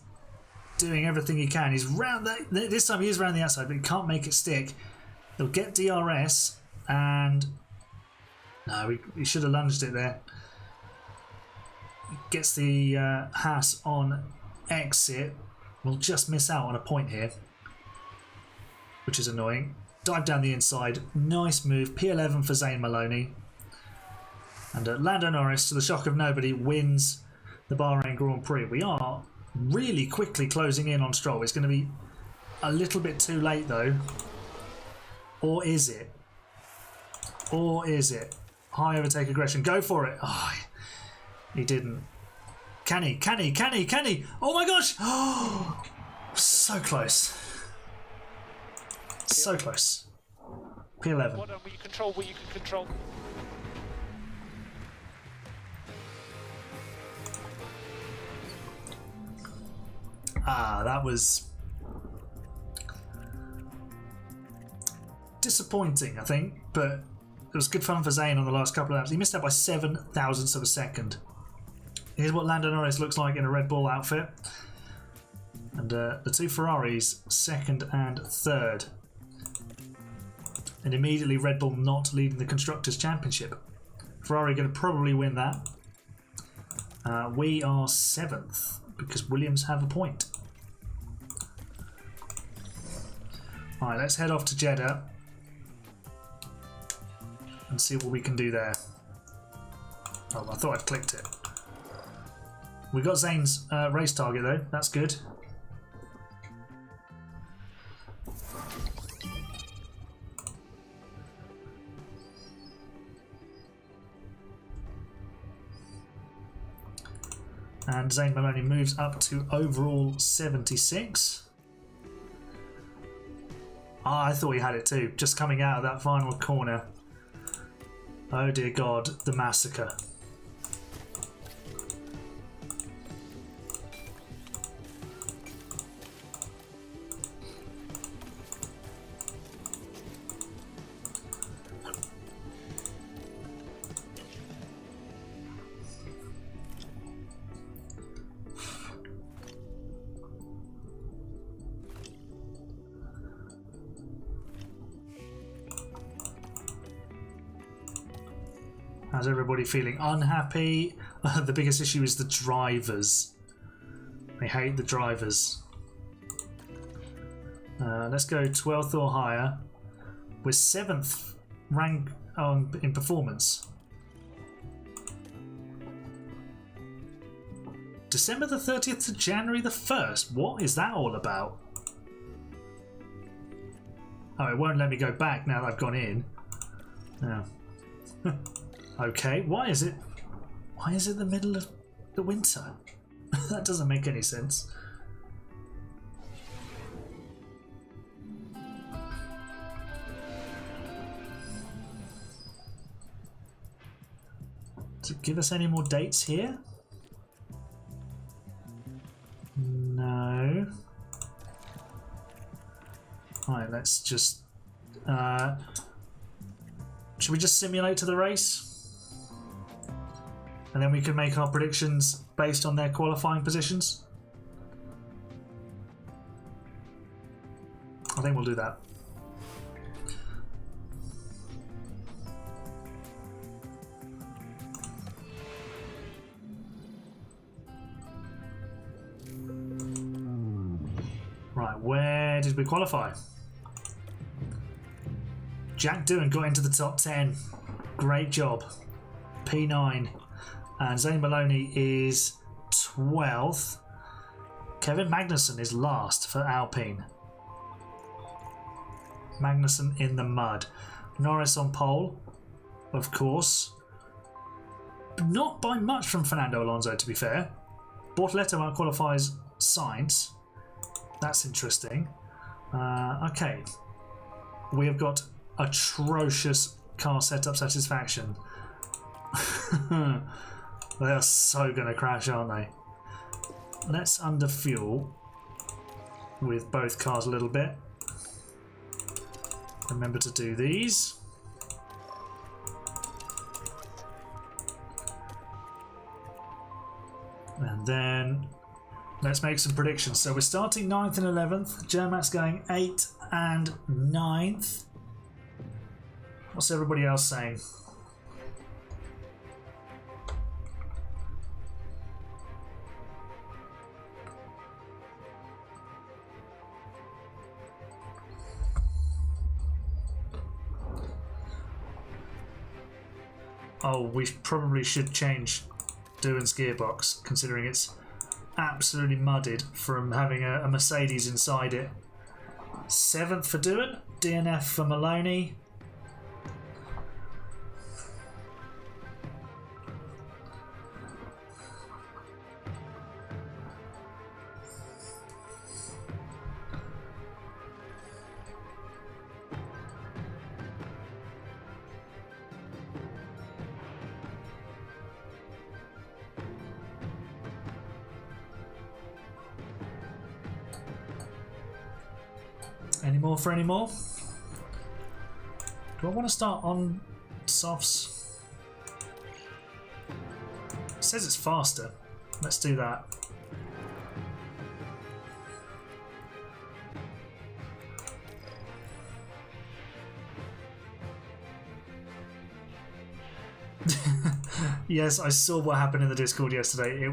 doing everything he can. He's round that. This time he is round the outside, but he can't make it stick. He'll get DRS, and no, he should have lunged it there. Gets the Haas on exit. We'll just miss out on a point here, which is annoying. Dive down the inside. Nice move. P11 for Zayn Maloney. And Lando Norris, to the shock of nobody, wins the Bahrain Grand Prix. We are really quickly closing in on Stroll. It's going to be a little bit too late though. Or is it? Or is it? High overtake aggression. Go for it. Oh, he didn't. Can he? Can he? Can he? Can he? Oh my gosh! Oh, so close. So close. P11. Well done, will you control what you can control? Ah, that was disappointing, I think, but it was good fun for Zayn on the last couple of laps. He missed out by 7 thousandths of a second. Here's what Lando Norris looks like in a Red Bull outfit. And the two Ferraris, second and third. And immediately Red Bull not leading the Constructors' Championship. Ferrari going to probably win that. We are 7th because Williams have a point. Alright, let's head off to Jeddah and see what we can do there. Oh, I thought I'd clicked it. We got Zayn's race target though, that's good. And Zayn Maloney moves up to overall 76. Ah, I thought he had it too, just coming out of that final corner. Oh dear God, the massacre. How's everybody feeling? Unhappy? The biggest issue is the drivers. I hate the drivers. Let's go 12th or higher. We're 7th rank in performance. December the 30th to January the 1st. What is that all about? Oh, it won't let me go back now that I've gone in. No. Okay, why is it the middle of the winter? That doesn't make any sense. Does it give us any more dates here? No. Alright, let's just should we just simulate to the race? And then we can make our predictions based on their qualifying positions. I think we'll do that. Right, where did we qualify? Jack Doohan got into the top 10. Great job. P9. And Zayn Maloney is 12th. Kevin Magnussen is last for Alpine. Magnussen in the mud. Norris on pole, of course. Not by much from Fernando Alonso, to be fair. Bortoleto outqualifies Sainz. That's interesting. Okay. We have got atrocious car setup satisfaction. They are so going to crash, aren't they? Let's underfuel with both cars a little bit. Remember to do these. And then Let's make some predictions. So we're starting 9th and 11th. Jermak's going 8th and 9th. What's everybody else saying? Oh, we probably should change Doohan's gearbox, considering it's absolutely mudded from having a Mercedes inside it. 7th for Doohan, DNF for Maloney. Any more for any more? Do I want to start on softs? It says it's faster. Let's do that. Yes, I saw what happened in the Discord yesterday.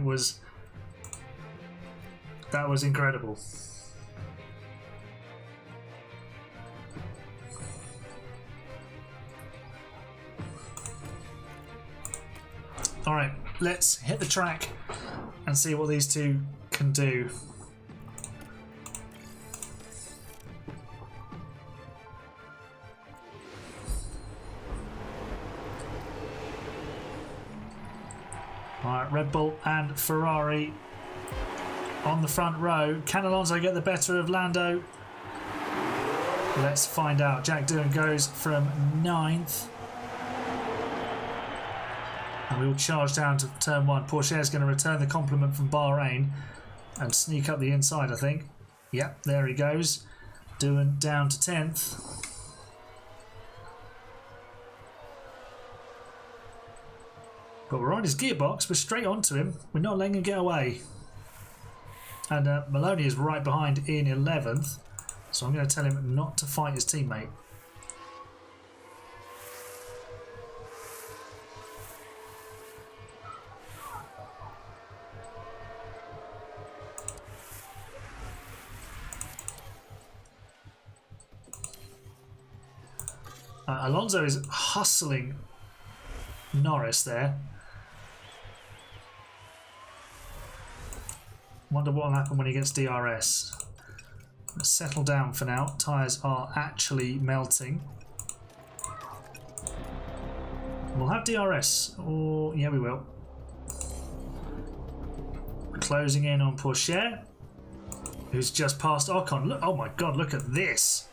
That was incredible. Alright, let's hit the track and see what these two can do. Alright, Red Bull and Ferrari on the front row. Can Alonso get the better of Lando? Let's find out. Jack Doohan goes from 9th. And we will charge down to turn 1. Porsche is going to return the compliment from Bahrain and sneak up the inside, I think. Yep, there he goes. Doohan down to 10th. But we're on his gearbox. We're straight onto him. We're not letting him get away. And Maloney is right behind in 11th. So I'm going to tell him not to fight his teammate. Alonso is hustling Norris there. Wonder what will happen when he gets DRS. Let's settle down for now. Tyres are actually melting. We'll have DRS. Or yeah, we will. Closing in on Porsche, who's just passed Ocon. Look, oh my god, look at this.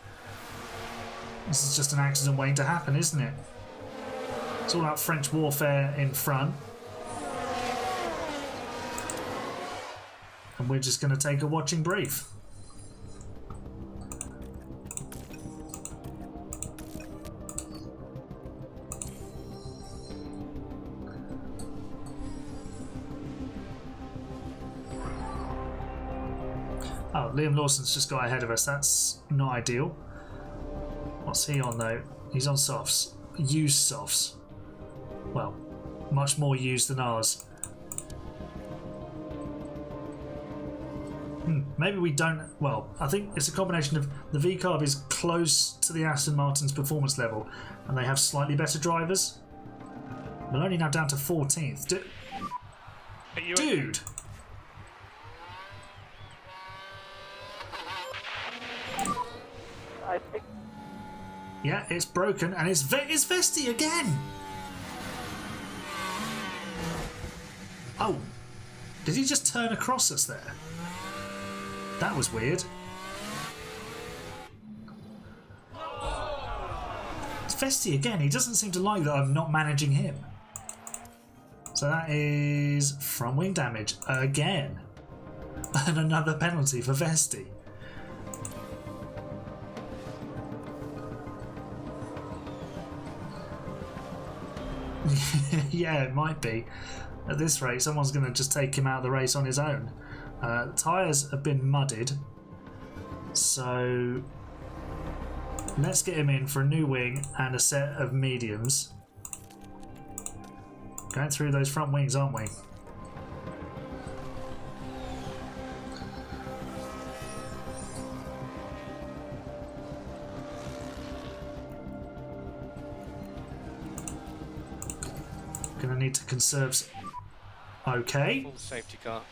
This is just an accident waiting to happen, isn't it? It's all about French warfare in front. And we're just going to take a watching brief. Oh, Liam Lawson's just got ahead of us. That's not ideal. What's he on though? He's on softs. Used softs. Well, much more used than ours. Maybe we don't... Well, I think it's a combination of the V-Carb is close to the Aston Martin's performance level and they have slightly better drivers. Maloney now down to 14th. Dude! I think... Yeah, it's broken, and it's Vesti again! Oh, did he just turn across us there? That was weird. It's Vesti again. He doesn't seem to like that I'm not managing him. So that is front wing damage again. And another penalty for Vesti. Yeah, it might be. At this rate, someone's going to just take him out of the race on his own. Tyres have been mudded, so let's get him in for a new wing and a set of mediums. Going through those front wings, aren't we? Gonna need to conserve. Okay. Full safety car.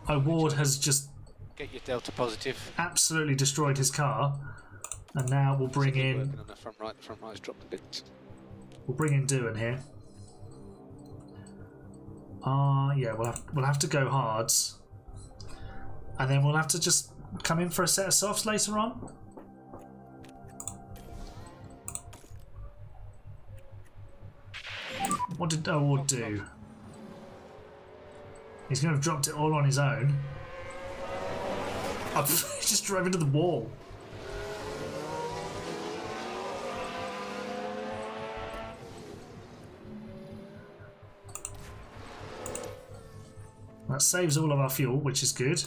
Ward has just Get your delta positive. absolutely destroyed his car, and now we'll bring in. Working on the front right. The front right's dropped a bit. We'll bring in Doohan here. Yeah, we'll have to go hards, and then we'll have to just come in for a set of softs later on. What did Ward do? He's going to have dropped it all on his own. He just drove into the wall. That saves all of our fuel, which is good.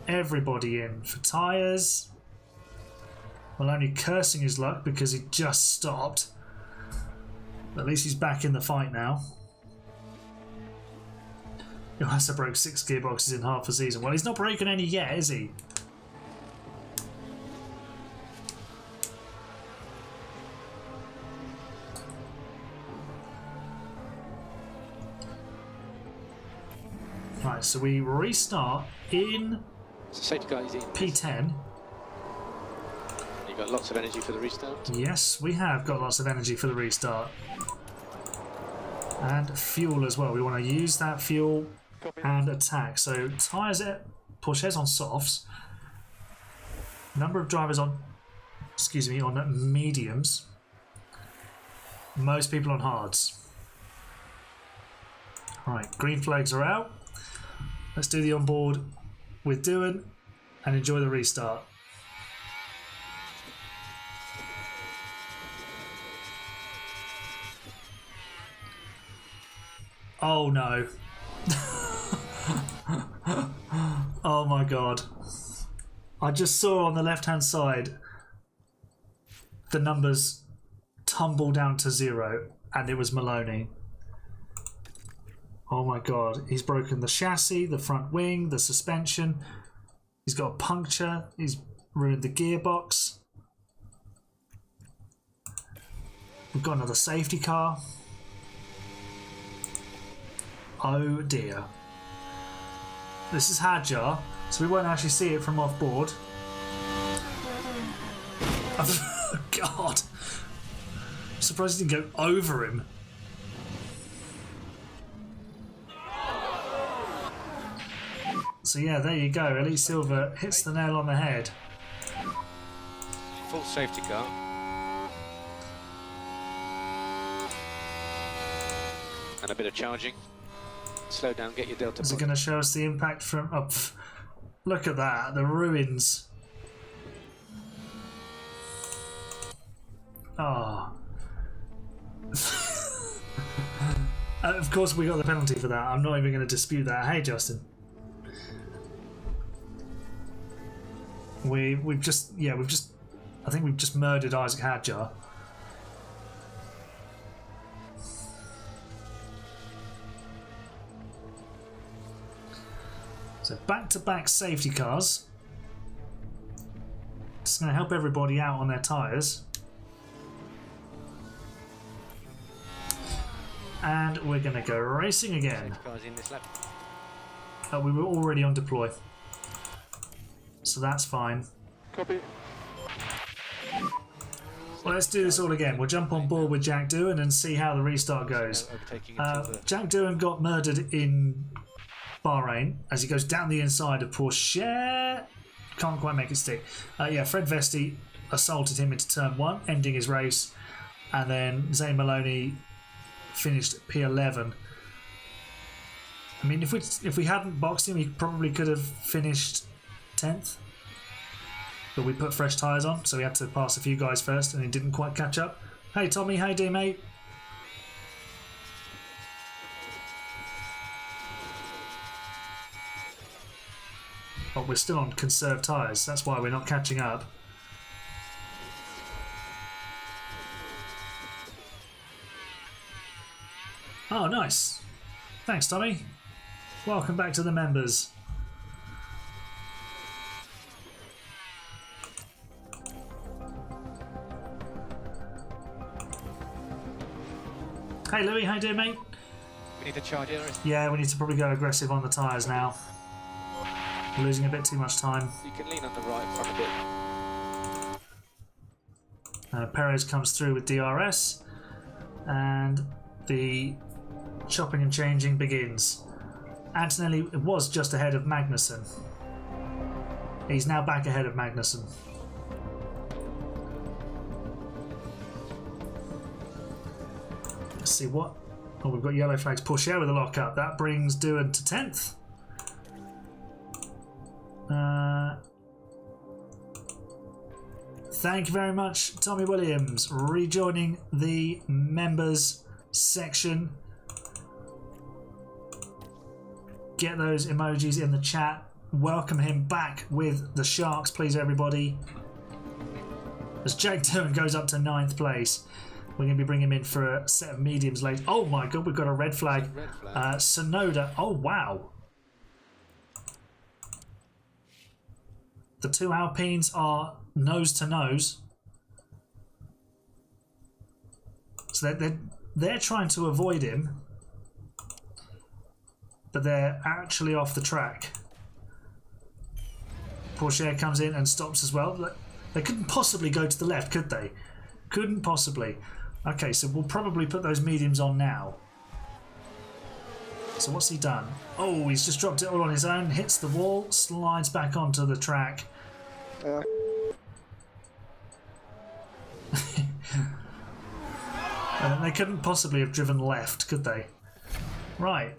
Everybody in for tyres. Well, only cursing his luck because he just stopped. At least he's back in the fight now. Johansa broke 6 gearboxes in half a season. Well, he's not broken any yet, is he? Right, so we restart in Safety car is in. P10. You've got lots of energy for the restart. Yes, we have got lots of energy for the restart. And fuel as well. We want to use that fuel and attack. So tyres at Porsches on softs. Number of drivers on, excuse me, on mediums. Most people on hards. Right, green flags are out. Let's do the onboard with Doohan and enjoy the restart. Oh no. Oh my god. I just saw on the left hand side the numbers tumble down to 0 and it was Maloney. Oh my god. He's broken the chassis, the front wing, the suspension. He's got a puncture. He's ruined the gearbox. We've got another safety car. Oh dear. This is Hadjar, so we won't actually see it from off board. Oh, God. I'm surprised he didn't go over him. So yeah, there you go. Elite Silver hits the nail on the head. Full safety car. And a bit of charging. Slow down, get your delta. Is it going to show us the impact from... Oh, look at that, the ruins. Ah. Of course we got the penalty for that. I'm not even going to dispute that. Hey, Justin. We've just I think we've just murdered Isaac Hadjar. So back-to-back safety cars. It's going to help everybody out on their tyres. And we're going to go racing again. Cars in this lap. We were already on deploy. So that's fine. Copy. Well, let's do this all again. We'll jump on board with Jack Doohan and see how the restart goes. Jack Doohan got murdered in Bahrain as he goes down the inside of Porsche. Can't quite make it stick. Yeah, Fred Vesti assaulted him into turn 1, ending his race. And then Zane Maloney finished P11. I mean, if we hadn't boxed him, he probably could have finished 10th. But we put fresh tyres on, so we had to pass a few guys first, and he didn't quite catch up. Hey, Tommy, how you doing, mate? But we're still on conserved tyres. That's why we're not catching up. Oh, nice. Thanks, Tommy. Welcome back to the members. Hey, Louis. How you doing, mate? We need to charge it. Yeah, we need to probably go aggressive on the tyres now. We're losing a bit too much time. You can lean on the right front a bit. Perez comes through with DRS, and the chopping and changing begins. Antonelli was just ahead of Magnussen. He's now back ahead of Magnussen. Let's see what... Oh, we've got yellow flags. Porsche with a lock-up. That brings Doohan to 10th. Thank you very much, Tommy Williams, rejoining the members section. Get those emojis in the chat. Welcome him back with the Sharks, please, everybody. As Jake Doohan goes up to 9th place. We're going to be bringing him in for a set of mediums later. Oh my god, we've got a red flag. Sonoda. Oh wow. The two Alpines are nose to nose. So they're trying to avoid him. But they're actually off the track. Porsche comes in and stops as well. They couldn't possibly go to the left, could they? Couldn't possibly. Okay, so we'll probably put those mediums on now. So what's he done? Oh, he's just dropped it all on his own, hits the wall, slides back onto the track. They couldn't possibly have driven left, could they? Right.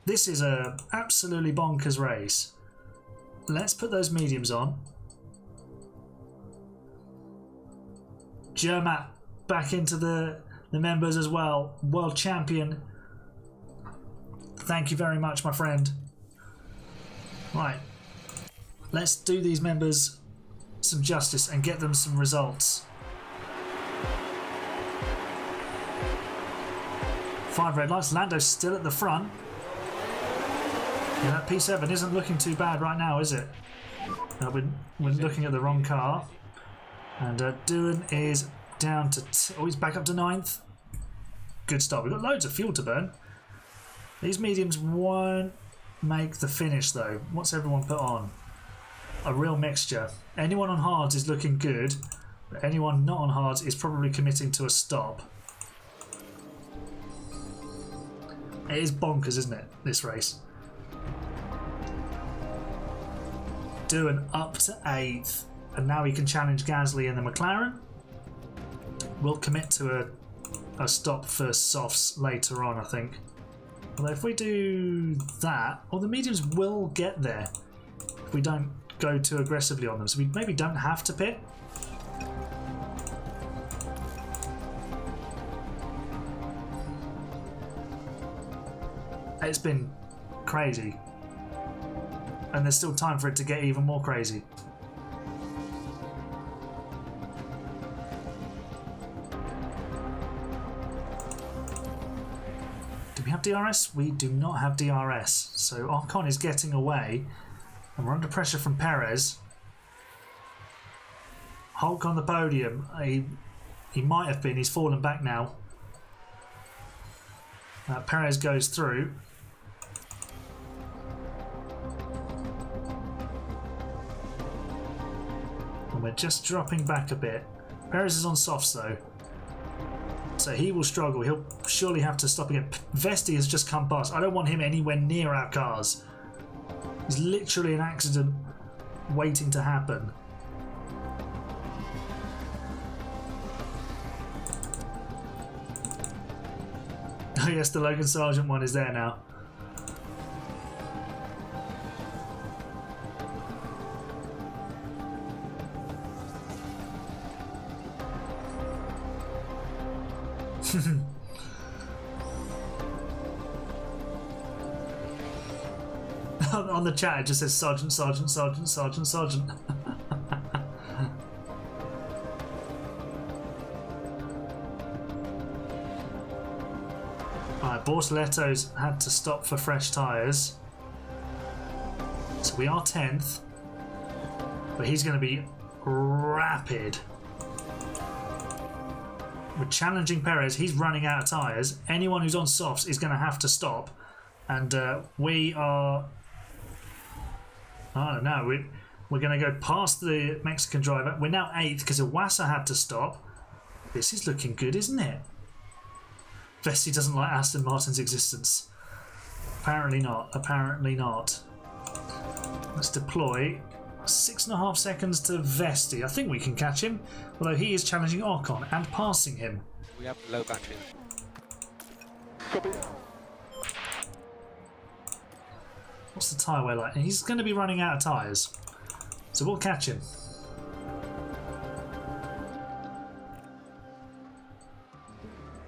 This is a absolutely bonkers race. Let's put those mediums on. Germat back into the members as well. World champion. Thank you very much, my friend. Right. Let's do these members some justice and get them some results. 5 red lights. Lando's still at the front. Yeah, that P7 isn't looking too bad right now, is it? We're looking at the wrong car. And Doohan is down to... oh, he's back up to 9th. Good start. We've got loads of fuel to burn. These mediums won't make the finish, though. What's everyone put on? A real mixture. Anyone on hards is looking good. But anyone not on hards is probably committing to a stop. It is bonkers, isn't it, this race? Doohan up to 8th, and now he can challenge Gasly in the McLaren. We'll commit to a stop for softs later on, I think. Although if we do that, well, the mediums will get there if we don't go too aggressively on them. So we maybe don't have to pit. It's been crazy. And there's still time for it to get even more crazy. Do we have DRS? We do not have DRS. So Ocon is getting away. And we're under pressure from Perez. Hulk on the podium. He might have been. He's fallen back now. Perez goes through. We're just dropping back a bit. Perez is on softs though, so he will struggle. He'll surely have to stop again. Vesti has just come past. I don't want him anywhere near our cars. He's literally an accident waiting to happen. Oh yes, the Logan Sargent one is there now. On the chat it just says Sergeant, Sergeant, Sergeant, Sergeant, Sergeant. Alright, Bortoletto's had to stop for fresh tyres. So we are 10th. But he's going to be rapid. We're challenging Perez. He's running out of tyres. Anyone who's on softs is going to have to stop. And we are... I don't know. We're going to go past the Mexican driver. We're now 8th because Iwasa had to stop. This is looking good, isn't it? Vesti doesn't like Aston Martin's existence. Apparently not. Apparently not. Let's deploy. 6.5 seconds to Vesti. I think we can catch him, although he is challenging Ocon and passing him. We have low battery. Copy. What's the tyre wear like? He's going to be running out of tyres, so we'll catch him.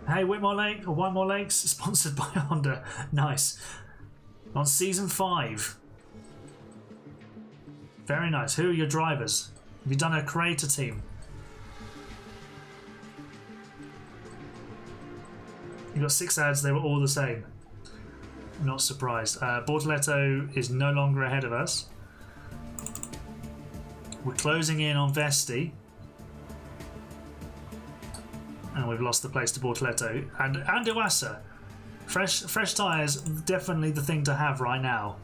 Hey, Whitmore Lake or Whitemore Lakes, sponsored by Honda. Nice. On season 5. Very nice. Who are your drivers? Have you done a creator team? You got 6 ads, they were all the same. Not surprised. Bortoletto is no longer ahead of us. We're closing in on Vesti. And we've lost the place to Bortoletto. And Iwasa. Fresh tyres, definitely the thing to have right now.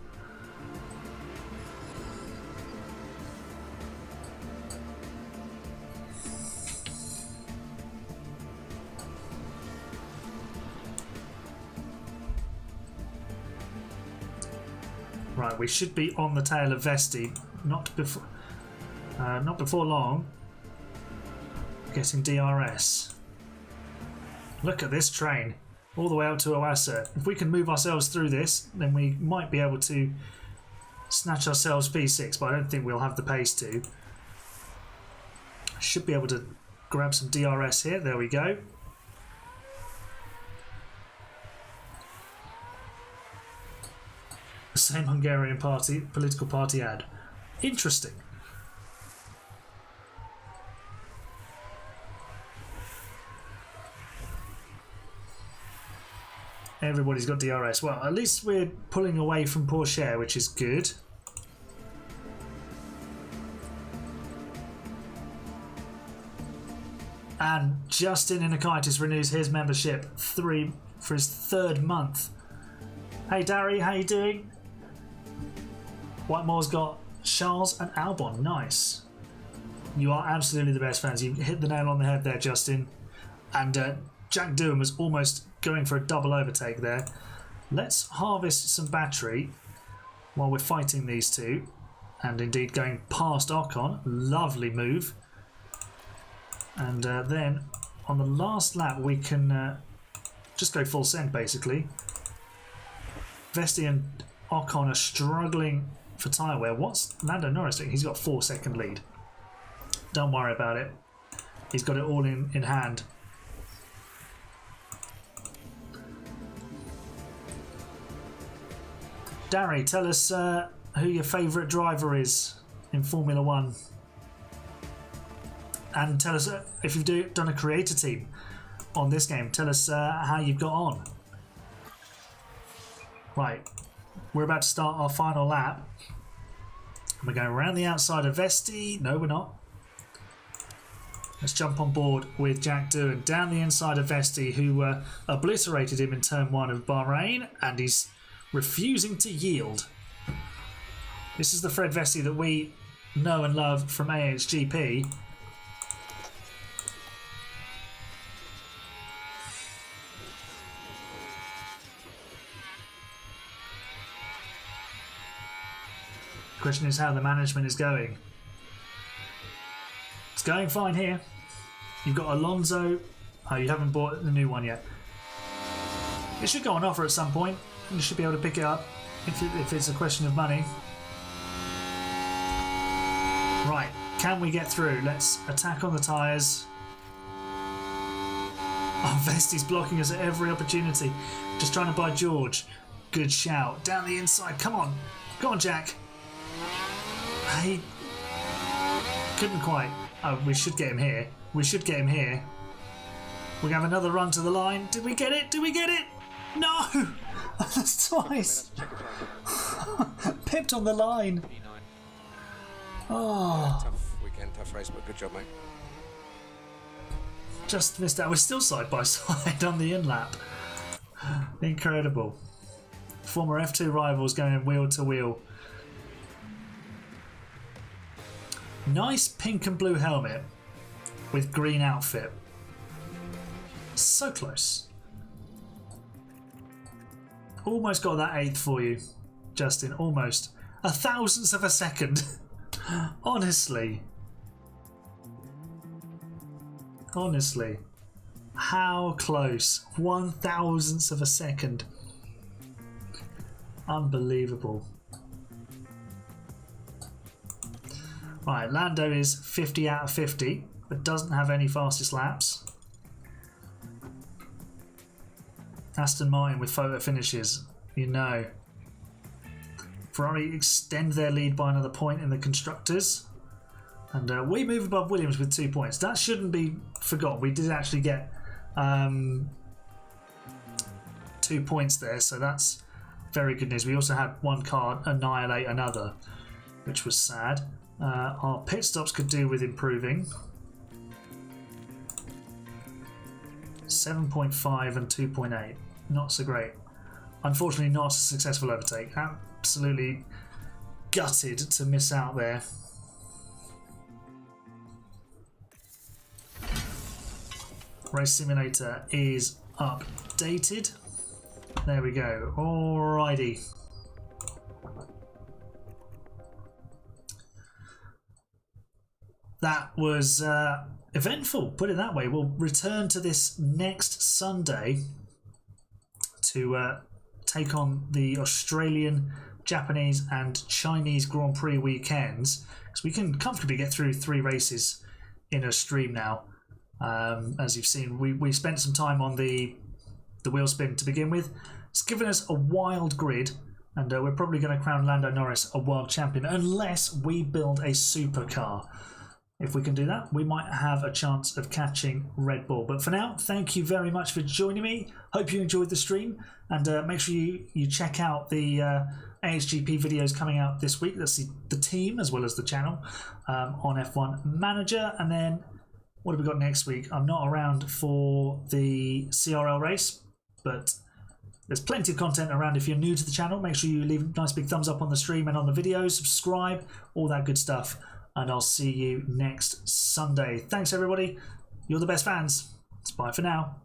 Right, we should be on the tail of Vesti, not before long. Getting DRS. Look at this train, all the way out to Iwasa. If we can move ourselves through this, then we might be able to snatch ourselves P6, but I don't think we'll have the pace to. Should be able to grab some DRS here. There we go. The same Hungarian political party ad. Interesting. Everybody's got DRS. Well, at least we're pulling away from Porsche, which is good. And Justin Inakaitis renews his membership for his 3rd month. Hey Darry, how you doing? Whitemore's got Charles and Albon. Nice. You are absolutely the best fans. You hit the nail on the head there, Justin. And Jack Doohan was almost going for a double overtake there. Let's harvest some battery while we're fighting these two. And indeed going past Ocon. Lovely move. And then on the last lap we can just go full send basically. Vesti and Ocon are struggling for tyre wear. What's Lando Norris doing? He's got 4-second lead. Don't worry about it. He's got it all in hand. Darry, tell us who your favourite driver is in Formula One. And tell us if you've done a creator team on this game. Tell us how you've got on. Right, we're about to start our final lap. We're going around the outside of Vesti. No, we're not. Let's jump on board with Jack Doohan down the inside of Vesti, who obliterated him in turn 1 of Bahrain, and he's refusing to yield. This is the Fred Vesti that we know and love from AHGP. The question is how the management is going. It's going fine here. You've got Alonso. Oh, you haven't bought the new one yet. It should go on offer at some point. You should be able to pick it up if it's a question of money. Right, can we get through? Let's attack on the tyres. Oh, Vesti's blocking us at every opportunity. Just trying to buy George. Good shout. Down the inside. Come on. Go on, Jack. He couldn't quite. Oh, we should get him here. We should get him here. We have another run to the line. Did we get it? Did we get it? No! That's twice. Pipped on the line. Oh. Tough weekend, tough race, but good job, mate. Just missed out. We're still side by side on the in-lap. Incredible. Former F2 rivals going wheel to wheel. Nice pink and blue helmet with green outfit. So close. Almost got that 8th for you, Justin. Almost. 1,000th of a second. Honestly. Honestly. How close. 1,000th of a second. Unbelievable. Right, Lando is 50 out of 50, but doesn't have any fastest laps. Aston Martin with photo finishes, you know. Ferrari extend their lead by another point in the Constructors. And we move above Williams with 2 points. That shouldn't be forgotten. We did actually get 2 points there, so that's very good news. We also had one car annihilate another, which was sad. Our pit stops could do with improving. 7.5 and 2.8. Not so great. Unfortunately, not a successful overtake. Absolutely gutted to miss out there. Race Simulator is updated. There we go. Alrighty. That was eventful, put it that way. We'll return to this next Sunday to take on the Australian, Japanese and Chinese Grand Prix weekends, because we can comfortably get through 3 races in a stream now. As you've seen, we spent some time on the wheel spin to begin with. It's given us a wild grid, and we're probably going to crown Lando Norris a world champion unless we build a supercar. If we can do that, we might have a chance of catching Red Bull. But for now, thank you very much for joining me. Hope you enjoyed the stream, and make sure you check out the AHGP videos coming out this week. That's the team as well as the channel on F1 Manager. And then what have we got next week? I'm not around for the CRL race, but there's plenty of content around. If you're new to the channel, make sure you leave a nice big thumbs up on the stream and on the videos, subscribe, all that good stuff. And I'll see you next Sunday. Thanks, everybody. You're the best fans. It's bye for now.